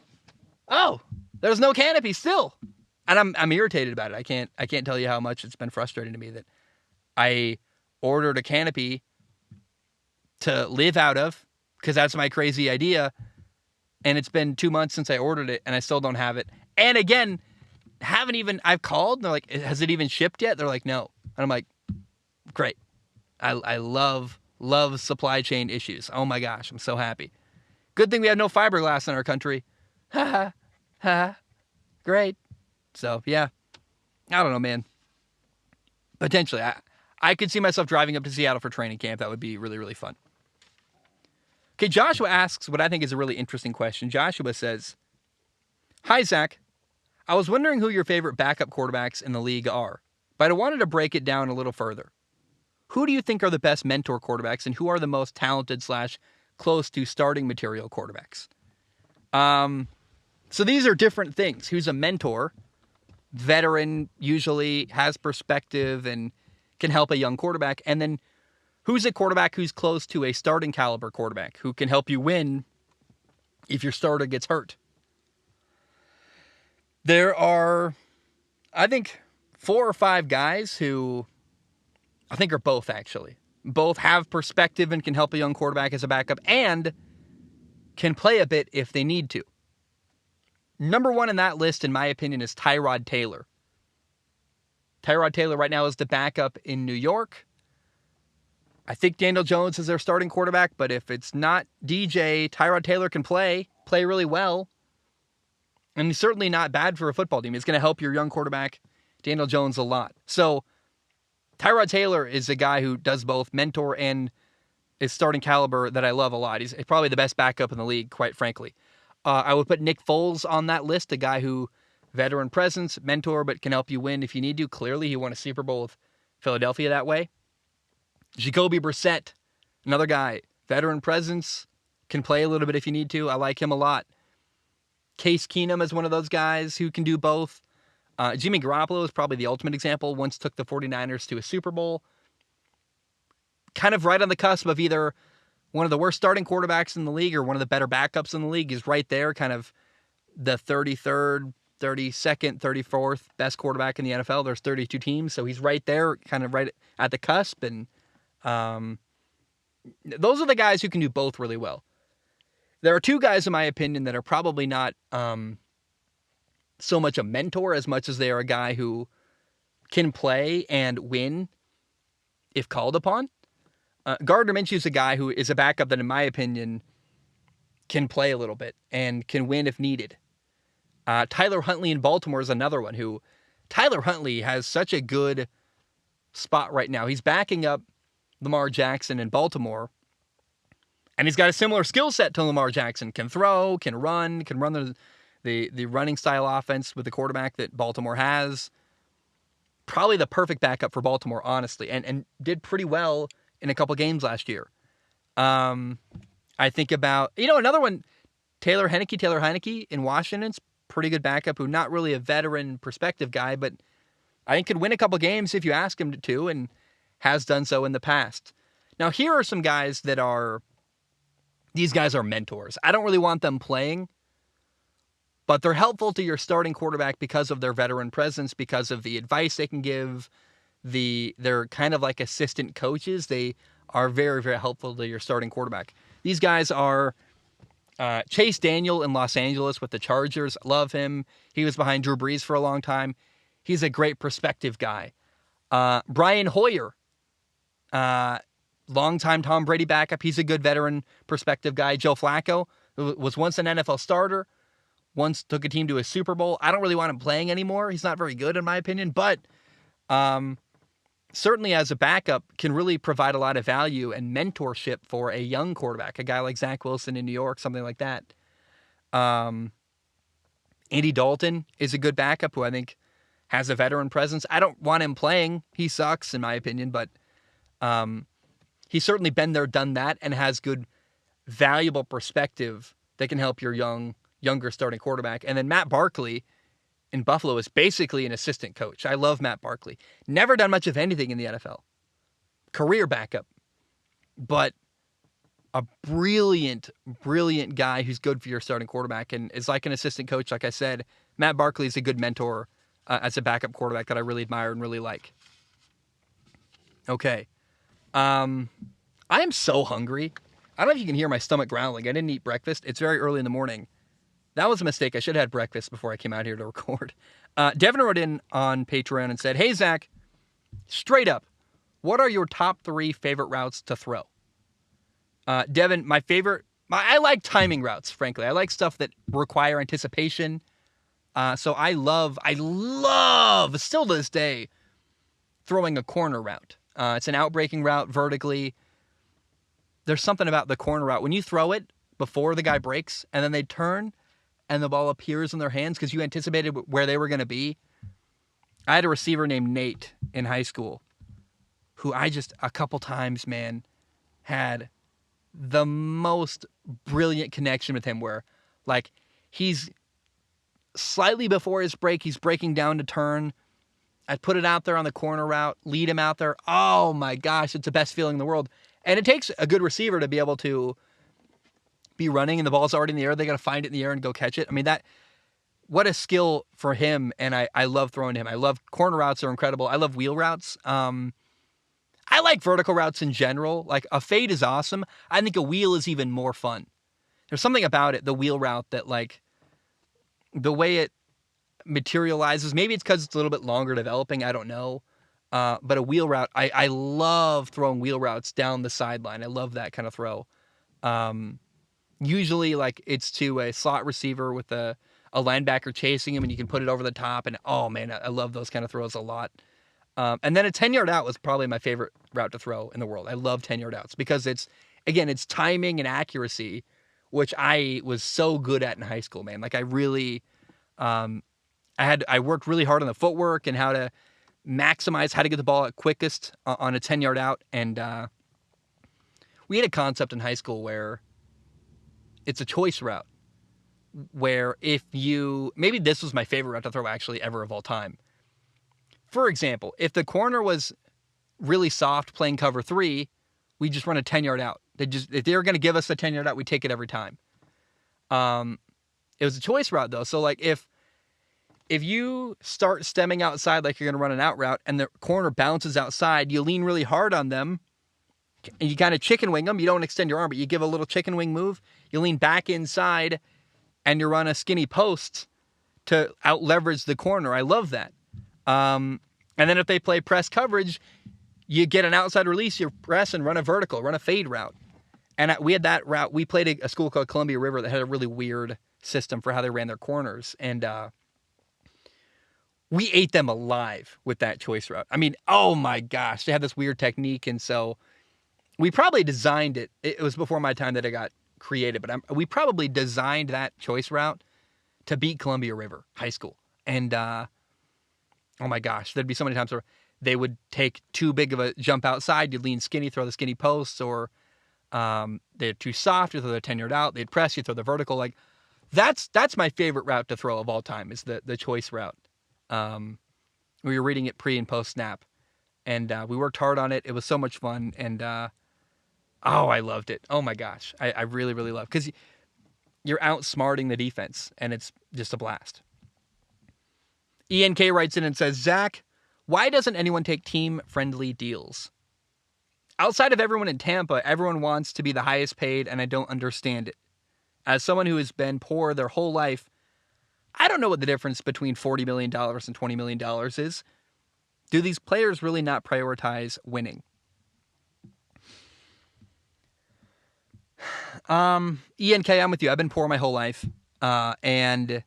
A: Oh, there's no canopy still. And I'm irritated about it. I can't tell you how much it's been frustrating to me that I ordered a canopy to live out of because that's my crazy idea. And it's been 2 months since I ordered it and I still don't have it. And again, I've called and they're like, has it even shipped yet? They're like, no. And I'm like, great. I love supply chain issues. Oh my gosh, I'm so happy. Good thing we have no fiberglass in our country. Ha ha. Great. So yeah, I don't know, man. Potentially, I could see myself driving up to Seattle for training camp. That would be really, really fun. Okay, Joshua asks what I think is a really interesting question. Joshua says, "Hi, Zach. I was wondering who your favorite backup quarterbacks in the league are, but I wanted to break it down a little further. Who do you think are the best mentor quarterbacks, and who are the most talented / close to starting material quarterbacks?" So these are different things. Who's a mentor? Veteran usually has perspective and can help a young quarterback. And then who's a quarterback who's close to a starting caliber quarterback who can help you win if your starter gets hurt? There are, I think, 4 or 5 guys who I think are both actually. Both have perspective and can help a young quarterback as a backup and can play a bit if they need to. Number 1 in that list, in my opinion, is Tyrod Taylor. Tyrod Taylor right now is the backup in New York. I think Daniel Jones is their starting quarterback, but if it's not DJ, Tyrod Taylor can play really well. And he's certainly not bad for a football team. He's going to help your young quarterback, Daniel Jones, a lot. So Tyrod Taylor is a guy who does both mentor and is starting caliber that I love a lot. He's probably the best backup in the league, quite frankly. I would put Nick Foles on that list, a guy who, veteran presence, mentor, but can help you win if you need to. Clearly, he won a Super Bowl with Philadelphia that way. Jacoby Brissett, another guy, veteran presence, can play a little bit if you need to. I like him a lot. Case Keenum is one of those guys who can do both. Jimmy Garoppolo is probably the ultimate example. Once took the 49ers to a Super Bowl. Kind of right on the cusp of either one of the worst starting quarterbacks in the league or one of the better backups in the league. Is right there, kind of the 33rd, 32nd, 34th best quarterback in the NFL. There's 32 teams, so he's right there, kind of right at the cusp. And those are the guys who can do both really well. There are 2 guys, in my opinion, that are probably not so much a mentor as much as they are a guy who can play and win if called upon. Gardner Minshew is a guy who is a backup that, in my opinion, can play a little bit and can win if needed. Tyler Huntley in Baltimore is another one who, Tyler Huntley has such a good spot right now. He's backing up Lamar Jackson in Baltimore, and he's got a similar skill set to Lamar Jackson. Can throw, can run the running style offense with the quarterback that Baltimore has. Probably the perfect backup for Baltimore, honestly, and did pretty well in a couple games last year. I think about, another one, Taylor Heineke in Washington's pretty good backup, who not really a veteran perspective guy, but I think could win a couple games if you ask him to, and has done so in the past. Now, here are some guys these guys are mentors. I don't really want them playing, but they're helpful to your starting quarterback because of their veteran presence, because of the advice they can give. They're kind of like assistant coaches. They are very, very helpful to your starting quarterback. These guys are Chase Daniel in Los Angeles with the Chargers. Love him. He was behind Drew Brees for a long time. He's a great perspective guy. Brian Hoyer, longtime Tom Brady backup. He's a good veteran perspective guy. Joe Flacco, who was once an NFL starter, once took a team to a Super Bowl. I don't really want him playing anymore. He's not very good, in my opinion, but certainly as a backup can really provide a lot of value and mentorship for a young quarterback, a guy like Zach Wilson in New York, something like that. Andy Dalton is a good backup who I think has a veteran presence. I don't want him playing. He sucks, in my opinion, but he's certainly been there, done that, and has good, valuable perspective that can help your younger starting quarterback. And then Matt Barkley in Buffalo is basically an assistant coach. I love Matt Barkley. Never done much of anything in the NFL. Career backup. But a brilliant, brilliant guy who's good for your starting quarterback and is like an assistant coach. Like I said, Matt Barkley is a good mentor as a backup quarterback that I really admire and really like. Okay. I am so hungry. I don't know if you can hear my stomach growling. I didn't eat breakfast. It's very early in the morning. That was a mistake. I should have had breakfast before I came out here to record. Devin wrote in on Patreon and said, "Hey, Zach, straight up, what are your top 3 favorite routes to throw?" Devin, I like timing routes, frankly. I like stuff that require anticipation. So I love, still to this day, throwing a corner route. It's an out-breaking route vertically. There's something about the corner route. When you throw it before the guy breaks, and then they turn, and the ball appears in their hands because you anticipated where they were going to be. I had a receiver named Nate in high school who I just, a couple times, man, had the most brilliant connection with him where, like, he's slightly before his break, he's breaking down to turn. I'd put it out there on the corner route, lead him out there. Oh, my gosh, it's the best feeling in the world. And it takes a good receiver to be able to be running and the ball's already in the air. They got to find it in the air and go catch it. I mean, what a skill for him, and I love throwing him. I love corner routes are incredible. I love wheel routes. I like vertical routes in general. Like, a fade is awesome. I think a wheel is even more fun. There's something about it, the wheel route, that, like, the way it materializes, maybe it's because it's a little bit longer developing, I don't know. But a wheel route, I love throwing wheel routes down the sideline. I love that kind of throw. Usually, like, it's to a slot receiver with a linebacker chasing him, and you can put it over the top. And, oh, man, I love those kind of throws a lot. And then a 10-yard out was probably my favorite route to throw in the world. I love 10-yard outs because it's timing and accuracy, which I was so good at in high school, man. Like, I really, I worked really hard on the footwork and how to maximize how to get the ball at quickest on a 10-yard out. And we had a concept in high school where it's a choice route, where maybe this was my favorite route to throw actually ever of all time. For example, if the corner was really soft playing cover 3, we just run a 10-yard out. If they were going to give us a 10-yard out, we take it every time. It was a choice route though. So, like, if you start stemming outside like you're going to run an out route and the corner bounces outside, you lean really hard on them and you kind of chicken wing them. You don't extend your arm, but you give a little chicken wing move. You lean back inside and you run a skinny post to out leverage the corner. I love that. And then if they play press coverage, you get an outside release, you press and run a vertical, run a fade route. And we had that route. We played a school called Columbia River that had a really weird system for how they ran their corners. And we ate them alive with that choice route. I mean, oh my gosh, they had this weird technique. And so we probably designed it. It was before my time that it got created, but we probably designed that choice route to beat Columbia River High School. And oh my gosh, there'd be so many times where they would take too big of a jump outside, you'd lean skinny, throw the skinny posts, or they're too soft, you throw the 10-yard out, they'd press, you throw the vertical. Like, that's my favorite route to throw of all time, is the choice route. We were reading it pre and post snap, and we worked hard on it. It was so much fun, and I loved it. Oh my gosh, I really, really love it, because you're outsmarting the defense, and it's just a blast. ENK writes in and says, Zach, why doesn't anyone take team-friendly deals? Outside of everyone in Tampa, everyone wants to be the highest paid, and I don't understand it. As someone who has been poor their whole life, I don't know what the difference between $40 million and $20 million is. Do these players really not prioritize winning? ENK, I'm with you. I've been poor my whole life, and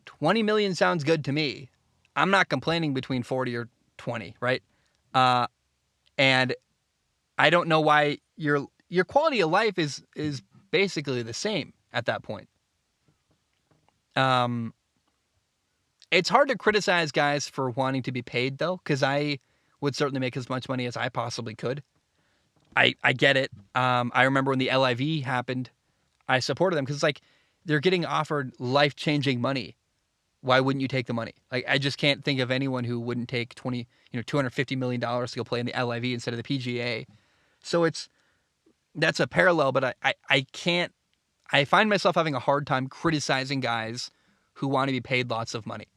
A: 20 million sounds good to me. I'm not complaining between 40 or 20, right? And I don't know why your quality of life is basically the same at that point. It's hard to criticize guys for wanting to be paid, though, because I would certainly make as much money as I possibly could. I get it. I remember when the LIV happened, I supported them because it's like they're getting offered life-changing money. Why wouldn't you take the money? Like, I just can't think of anyone who wouldn't take $250 million to go play in the LIV instead of the PGA. So that's a parallel, but I can't. I find myself having a hard time criticizing guys who want to be paid lots of money.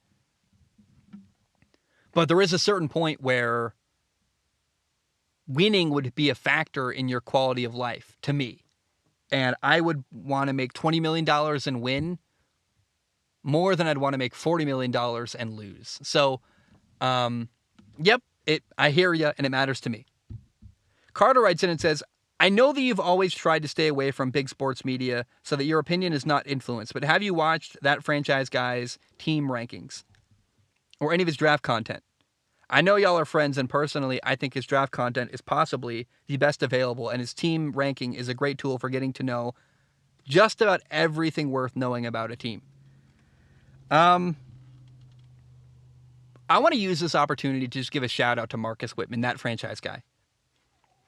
A: But there is a certain point where winning would be a factor in your quality of life, to me. And I would want to make $20 million and win more than I'd want to make $40 million and lose. So, yep, I hear you, and it matters to me. Carter writes in and says, I know that you've always tried to stay away from big sports media so that your opinion is not influenced, but have you watched that franchise guy's team rankings or any of his draft content? I know y'all are friends, and personally, I think his draft content is possibly the best available, and his team ranking is a great tool for getting to know just about everything worth knowing about a team. I want to use this opportunity to just give a shout out to Marcus Whitman, that franchise guy.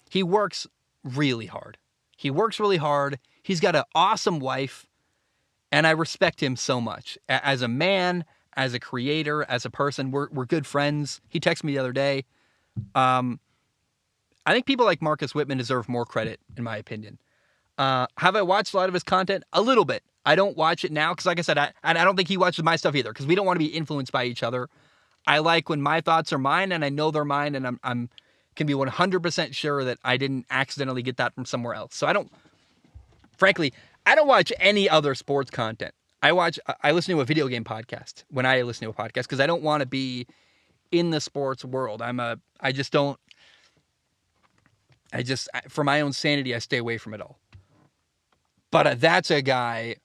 A: He works really hard. He's got an awesome wife, and I respect him so much. As a man, as a creator, as a person, we're good friends. He texted me the other day. I think people like Marcus Whitman deserve more credit, in my opinion. Have I watched a lot of his content? A little bit. I don't watch it now because, like I said, I don't think he watches my stuff either because we don't want to be influenced by each other. I like when my thoughts are mine and I know they're mine, and I'm can be 100% sure that I didn't accidentally get that from somewhere else. So I don't watch any other sports content. I listen to a video game podcast when I listen to a podcast because I don't want to be in the sports world. For my own sanity, I stay away from it all. But that's a guy,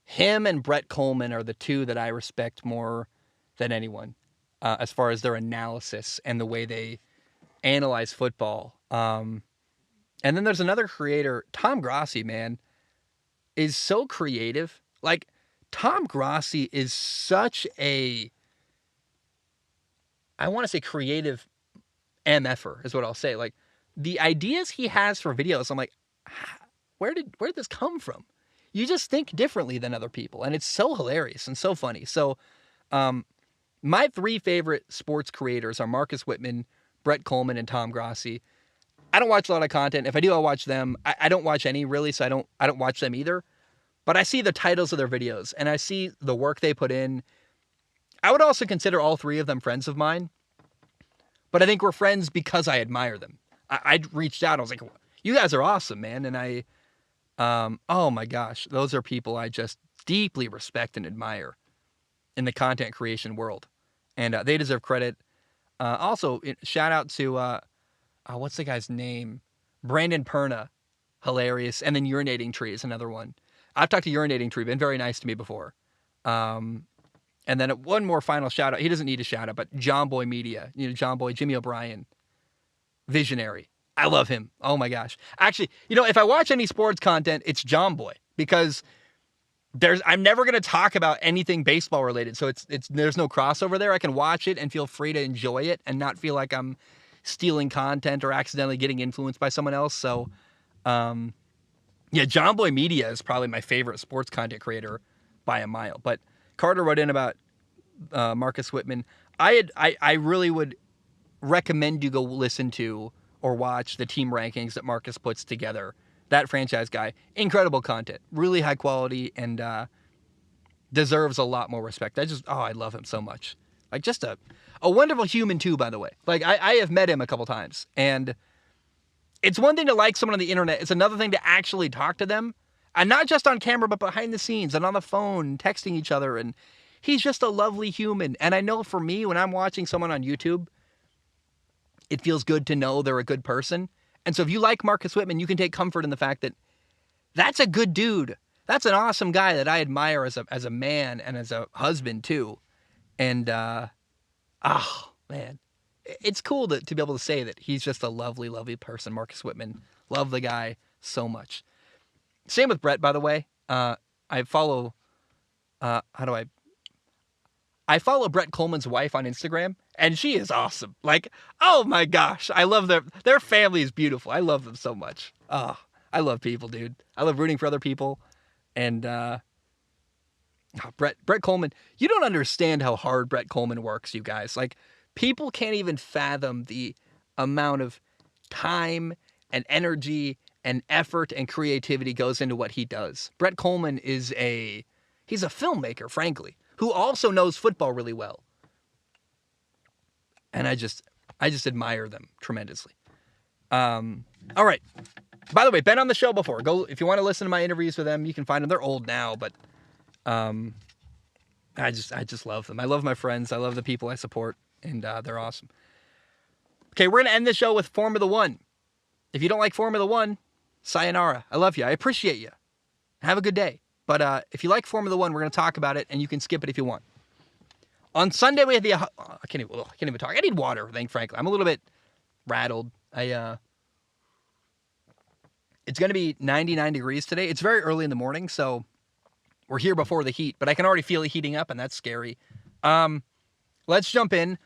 A: him and Brett Coleman are the two that I respect more than anyone as far as their analysis and the way they analyze football. And then there's another creator, Tom Grossi, man, is so creative. Like, Tom Grossi is such I want to say creative MFer is what I'll say. Like, the ideas he has for videos, I'm like, where did this come from? You just think differently than other people, and it's so hilarious and so funny. So, my three favorite sports creators are Marcus Whitman, Brett Coleman, and Tom Grossi. I don't watch a lot of content. If I do, I'll watch them. I don't watch any really, so I don't watch them either. But I see the titles of their videos, and I see the work they put in. I would also consider all three of them friends of mine. But I think we're friends because I admire them. I reached out. I was like, you guys are awesome, man. And oh my gosh, those are people I just deeply respect and admire in the content creation world. And they deserve credit. Also, shout out to, what's the guy's name? Brandon Perna. Hilarious. And then Urinating Tree is another one. I've talked to Urinating Tree, been very nice to me before. And then one more final shout out. He doesn't need a shout out, but John Boy Media. John Boy, Jimmy O'Brien. Visionary. I love him. Oh my gosh. Actually, if I watch any sports content, it's John Boy because I'm never going to talk about anything baseball related. So there's no crossover there. I can watch it and feel free to enjoy it and not feel like I'm stealing content or accidentally getting influenced by someone else. So, yeah, John Boy Media is probably my favorite sports content creator by a mile. But Carter wrote in about Marcus Whitman. I really would recommend you go listen to or watch the team rankings that Marcus puts together. That franchise guy, incredible content, really high quality, and deserves a lot more respect. I love him so much. Like, just a wonderful human too, by the way. Like, I have met him a couple times, and it's one thing to like someone on the internet. It's another thing to actually talk to them, and not just on camera, but behind the scenes and on the phone, texting each other. And he's just a lovely human. And I know for me, when I'm watching someone on YouTube, it feels good to know they're a good person. And so if you like Marcus Whitman, you can take comfort in the fact that that's a good dude. That's an awesome guy that I admire as a man and as a husband too. And, man, it's cool to be able to say that he's just a lovely, lovely person. Marcus Whitman. Love the guy so much. Same with Brett, by the way. I follow, I I follow Brett Coleman's wife on Instagram, and she is awesome. Like, oh my gosh, I love their family is beautiful. I love them so much. Oh, I love people, dude. I love rooting for other people. And Brett Coleman, you don't understand how hard Brett Coleman works, you guys. Like, people can't even fathom the amount of time and energy and effort and creativity goes into what he does. Brett Coleman he's a filmmaker, frankly, who also knows football really well. And I just admire them tremendously. All right. By the way, been on the show before. Go if you want to listen to my interviews with them, you can find them. They're old now, but I just love them. I love my friends. I love the people I support, and they're awesome. Okay, we're gonna end the show with Formula One. If you don't like Formula One, sayonara. I love you. I appreciate you. Have a good day. But if you like Formula One, we're gonna talk about it, and you can skip it if you want. On Sunday we had the I can't even talk. I need water. Frankly, I'm a little bit rattled. It's going to be 99 degrees today. It's very early in the morning, so we're here before the heat, but I can already feel it heating up, and that's scary. Let's jump in.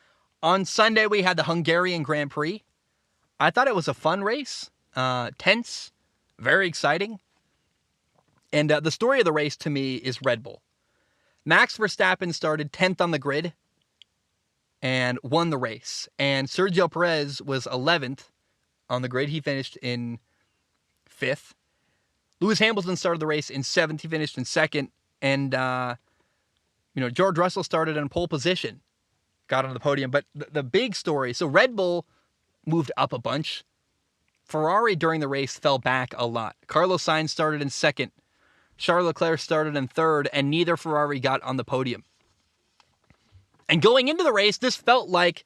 A: On Sunday, we had the Hungarian Grand Prix. I thought it was a fun race, tense, very exciting. And the story of the race to me is Red Bull. Max Verstappen started 10th on the grid and won the race. And Sergio Perez was 11th on the grid. He finished in 5th. Lewis Hamilton started the race in 7th. He finished in 2nd. And, George Russell started in pole position, got on the podium. But the big story, so Red Bull moved up a bunch. Ferrari during the race fell back a lot. Carlos Sainz started in 2nd. Charles Leclerc started in 3rd, and neither Ferrari got on the podium. And going into the race, this felt like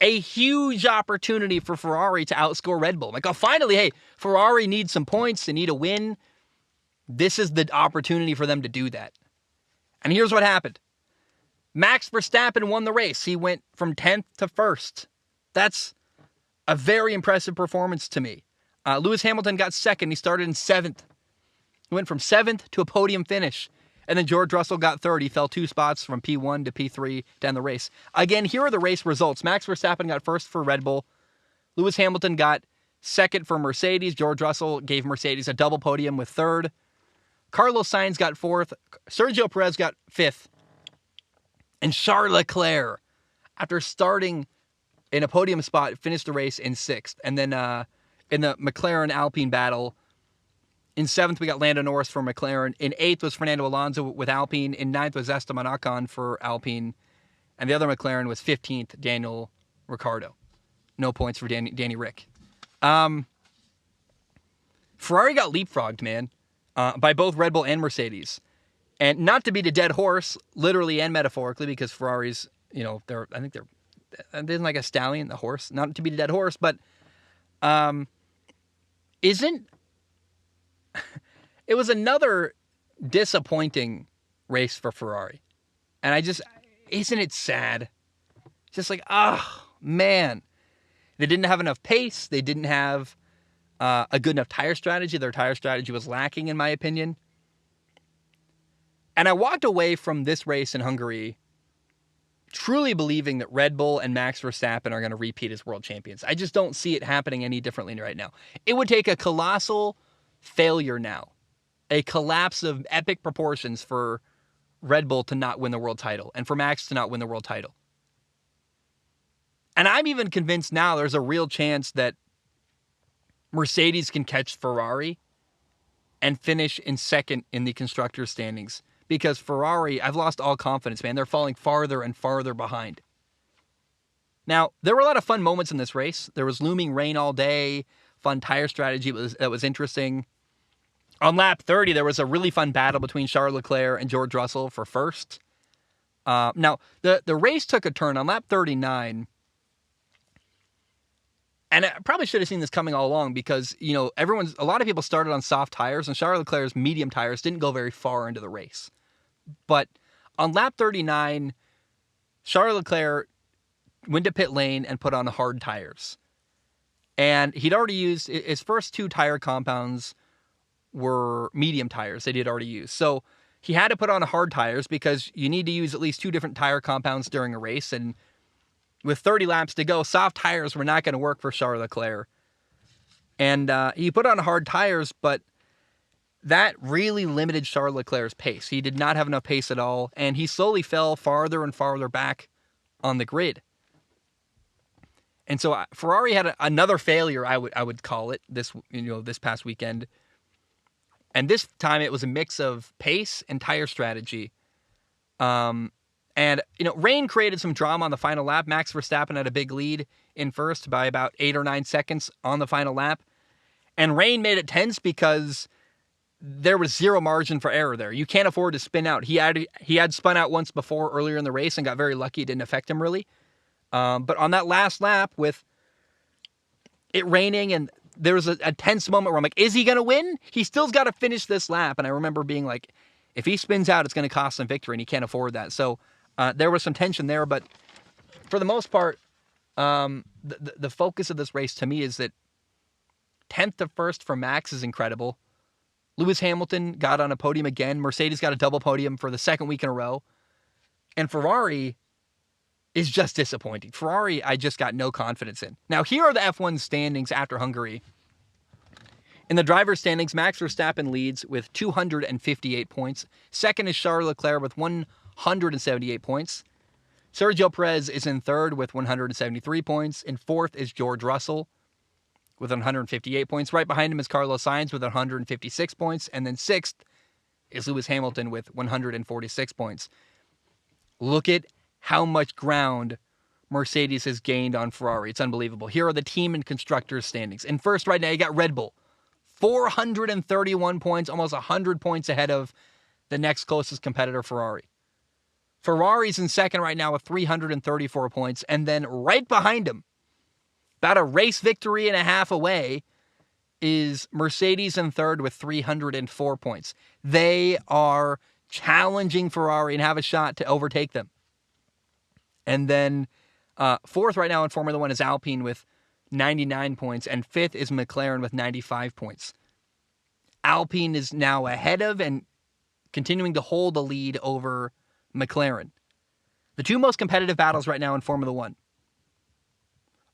A: a huge opportunity for Ferrari to outscore Red Bull. Like, oh, finally, hey, Ferrari needs some points. They need a win. This is the opportunity for them to do that. And here's what happened. Max Verstappen won the race. He went from 10th to 1st. That's a very impressive performance to me. Lewis Hamilton got 2nd. He started in 7th. He went from 7th to a podium finish. And then George Russell got 3rd. He fell 2 spots from P1 to P3 down the race. Again, here are the race results. Max Verstappen got 1st for Red Bull. Lewis Hamilton got 2nd for Mercedes. George Russell gave Mercedes a double podium with 3rd. Carlos Sainz got 4th. Sergio Perez got 5th. And Charles Leclerc, after starting in a podium spot, finished the race in 6th. And then in the McLaren-Alpine battle, in 7th, we got Lando Norris for McLaren. In 8th was Fernando Alonso with Alpine. In 9th was Esteban Ocon for Alpine. And the other McLaren was 15th, Daniel Ricciardo. No points for Danny Rick. Ferrari got leapfrogged, man, by both Red Bull and Mercedes. And not to beat a dead horse, literally and metaphorically, because Ferrari's, they're like a stallion, the horse. Not to beat a dead horse, but it was another disappointing race for Ferrari. And isn't it sad? Just like, man. They didn't have enough pace. They didn't have a good enough tire strategy. Their tire strategy was lacking, in my opinion. And I walked away from this race in Hungary truly believing that Red Bull and Max Verstappen are going to repeat as world champions. I just don't see it happening any differently right now. It would take a colossal failure now, a collapse of epic proportions for Red Bull to not win the world title and for Max to not win the world title. And I'm even convinced now there's a real chance that Mercedes can catch Ferrari and finish in 2nd in the constructors' standings. Because Ferrari, I've lost all confidence, man. They're falling farther and farther behind. Now, there were a lot of fun moments in this race. There was looming rain all day, fun tire strategy that was interesting. On lap 30, there was a really fun battle between Charles Leclerc and George Russell for 1st. Now, the race took a turn on lap 39. And I probably should have seen this coming all along because, a lot of people started on soft tires, and Charles Leclerc's medium tires didn't go very far into the race. But on lap 39, Charles Leclerc went to pit lane and put on hard tires. And he'd already used, his first 2 tire compounds were medium tires that he had already used. So he had to put on hard tires because you need to use at least 2 different tire compounds during a race. And with 30 laps to go, soft tires were not going to work for Charles Leclerc. And he put on hard tires, but that really limited Charles Leclerc's pace. He did not have enough pace at all, and he slowly fell farther and farther back on the grid. And so Ferrari had another failure, I would call it, this past weekend. And this time it was a mix of pace and tire strategy. And rain created some drama on the final lap. Max Verstappen had a big lead in first by about 8 or 9 seconds on the final lap. And rain made it tense because there was zero margin for error there. You can't afford to spin out. He had spun out once before earlier in the race and got very lucky. It didn't affect him really. But on that last lap with it raining, and there was a tense moment where I'm like, is he going to win? He still's got to finish this lap. And I remember being like, if he spins out, it's going to cost him victory, and he can't afford that. So there was some tension there. But for the most part, the focus of this race to me is that 10th to 1st for Max is incredible. Lewis Hamilton got on a podium again. Mercedes got a double podium for the second week in a row. And Ferrari is just disappointing. Ferrari, I just got no confidence in. Now, here are the F1 standings after Hungary. In the driver's standings, Max Verstappen leads with 258 points. Second is Charles Leclerc with 178 points. Sergio Perez is in third with 173 points. In fourth is George Russell with 158 points. Right behind him is Carlos Sainz with 156 points. And then sixth is Lewis Hamilton with 146 points. Look at how much ground Mercedes has gained on Ferrari. It's unbelievable. Here are the team and constructors standings. In first right now, you got Red Bull. 431 points, almost 100 points ahead of the next closest competitor, Ferrari. Ferrari's in second right now with 334 points. And then right behind him, about a race victory and a half away, is Mercedes in third with 304 points. They are challenging Ferrari and have a shot to overtake them. And then fourth right now in Formula One is Alpine with 99 points, and fifth is McLaren with 95 points. Alpine is now ahead of and continuing to hold the lead over McLaren. The two most competitive battles right now in Formula One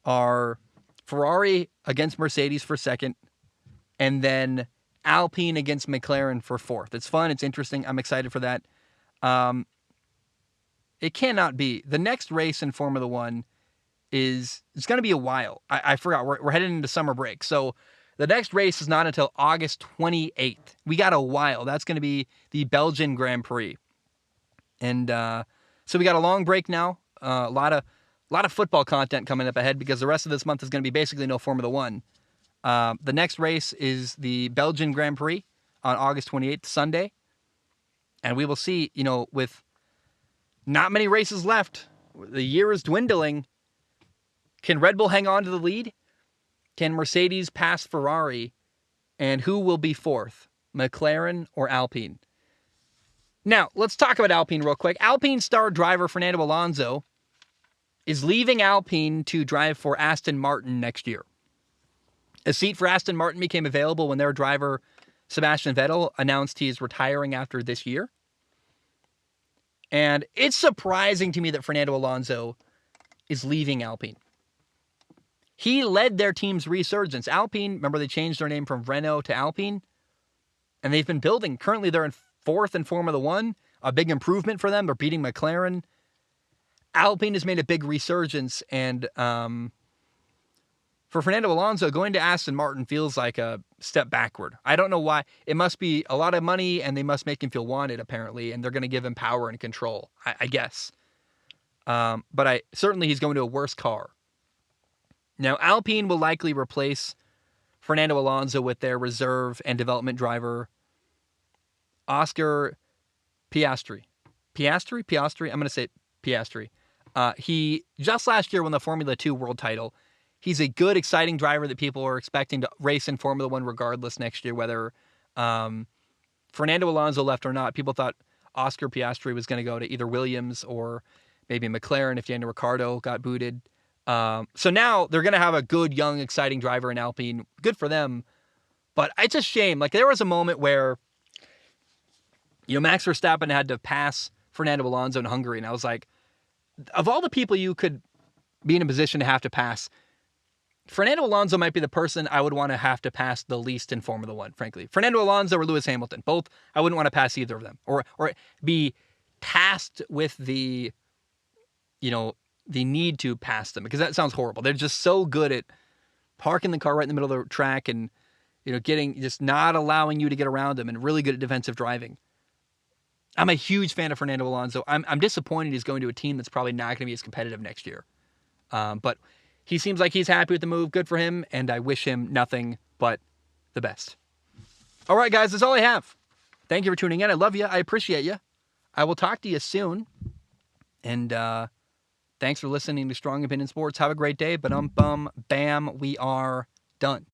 A: are Ferrari against Mercedes for second, and then Alpine against McLaren for fourth. It's fun. It's interesting. I'm excited for that. It cannot be. The next race in Formula One it's going to be a while. I forgot. We're heading into summer break. So the next race is not until August 28th. We got a while. That's going to be the Belgian Grand Prix. And so we got a long break now. A lot of football content coming up ahead because the rest of this month is going to be basically no Formula One. The next race is the Belgian Grand Prix on August 28th, Sunday. And we will see, with not many races left, the year is dwindling. Can Red Bull hang on to the lead? Can Mercedes pass Ferrari? And who will be fourth, McLaren or Alpine? Now, let's talk about Alpine real quick. Alpine star driver Fernando Alonso is leaving Alpine to drive for Aston Martin next year. A seat for Aston Martin became available when their driver, Sebastian Vettel, announced he is retiring after this year. And it's surprising to me that Fernando Alonso is leaving Alpine. He led their team's resurgence. Alpine, remember they changed their name from Renault to Alpine? And they've been building. Currently they're in fourth in Formula One. A big improvement for them. They're beating McLaren. Alpine has made a big resurgence. And for Fernando Alonso, going to Aston Martin feels like a step backward. I don't know why. It must be a lot of money, and they must make him feel wanted, apparently, and they're going to give him power and control, I guess. But certainly he's going to a worse car. Now, Alpine will likely replace Fernando Alonso with their reserve and development driver, Oscar Piastri. Piastri? I'm going to say Piastri. He, just last year, won the Formula 2 world title. He's a good, exciting driver that people are expecting to race in Formula 1 regardless next year, whether Fernando Alonso left or not. People thought Oscar Piastri was going to go to either Williams or maybe McLaren if Daniel Ricciardo got booted. So now they're going to have a good, young, exciting driver in Alpine. Good for them. But it's a shame. Like, there was a moment where Max Verstappen had to pass Fernando Alonso in Hungary, and I was like, of all the people you could be in a position to have to pass, Fernando Alonso might be the person I would want to have to pass the least in Formula One, frankly. Fernando Alonso or Lewis Hamilton, both, I wouldn't want to pass either of them, or be tasked with the need to pass them, because that sounds horrible. They're just so good at parking the car right in the middle of the track and just not allowing you to get around them, and really good at defensive driving. I'm a huge fan of Fernando Alonso. I'm disappointed he's going to a team that's probably not going to be as competitive next year. But he seems like he's happy with the move. Good for him, and I wish him nothing but the best. All right, guys, that's all I have. Thank you for tuning in. I love you. I appreciate you. I will talk to you soon. And thanks for listening to Strong Opinion Sports. Have a great day. Bam, we are done.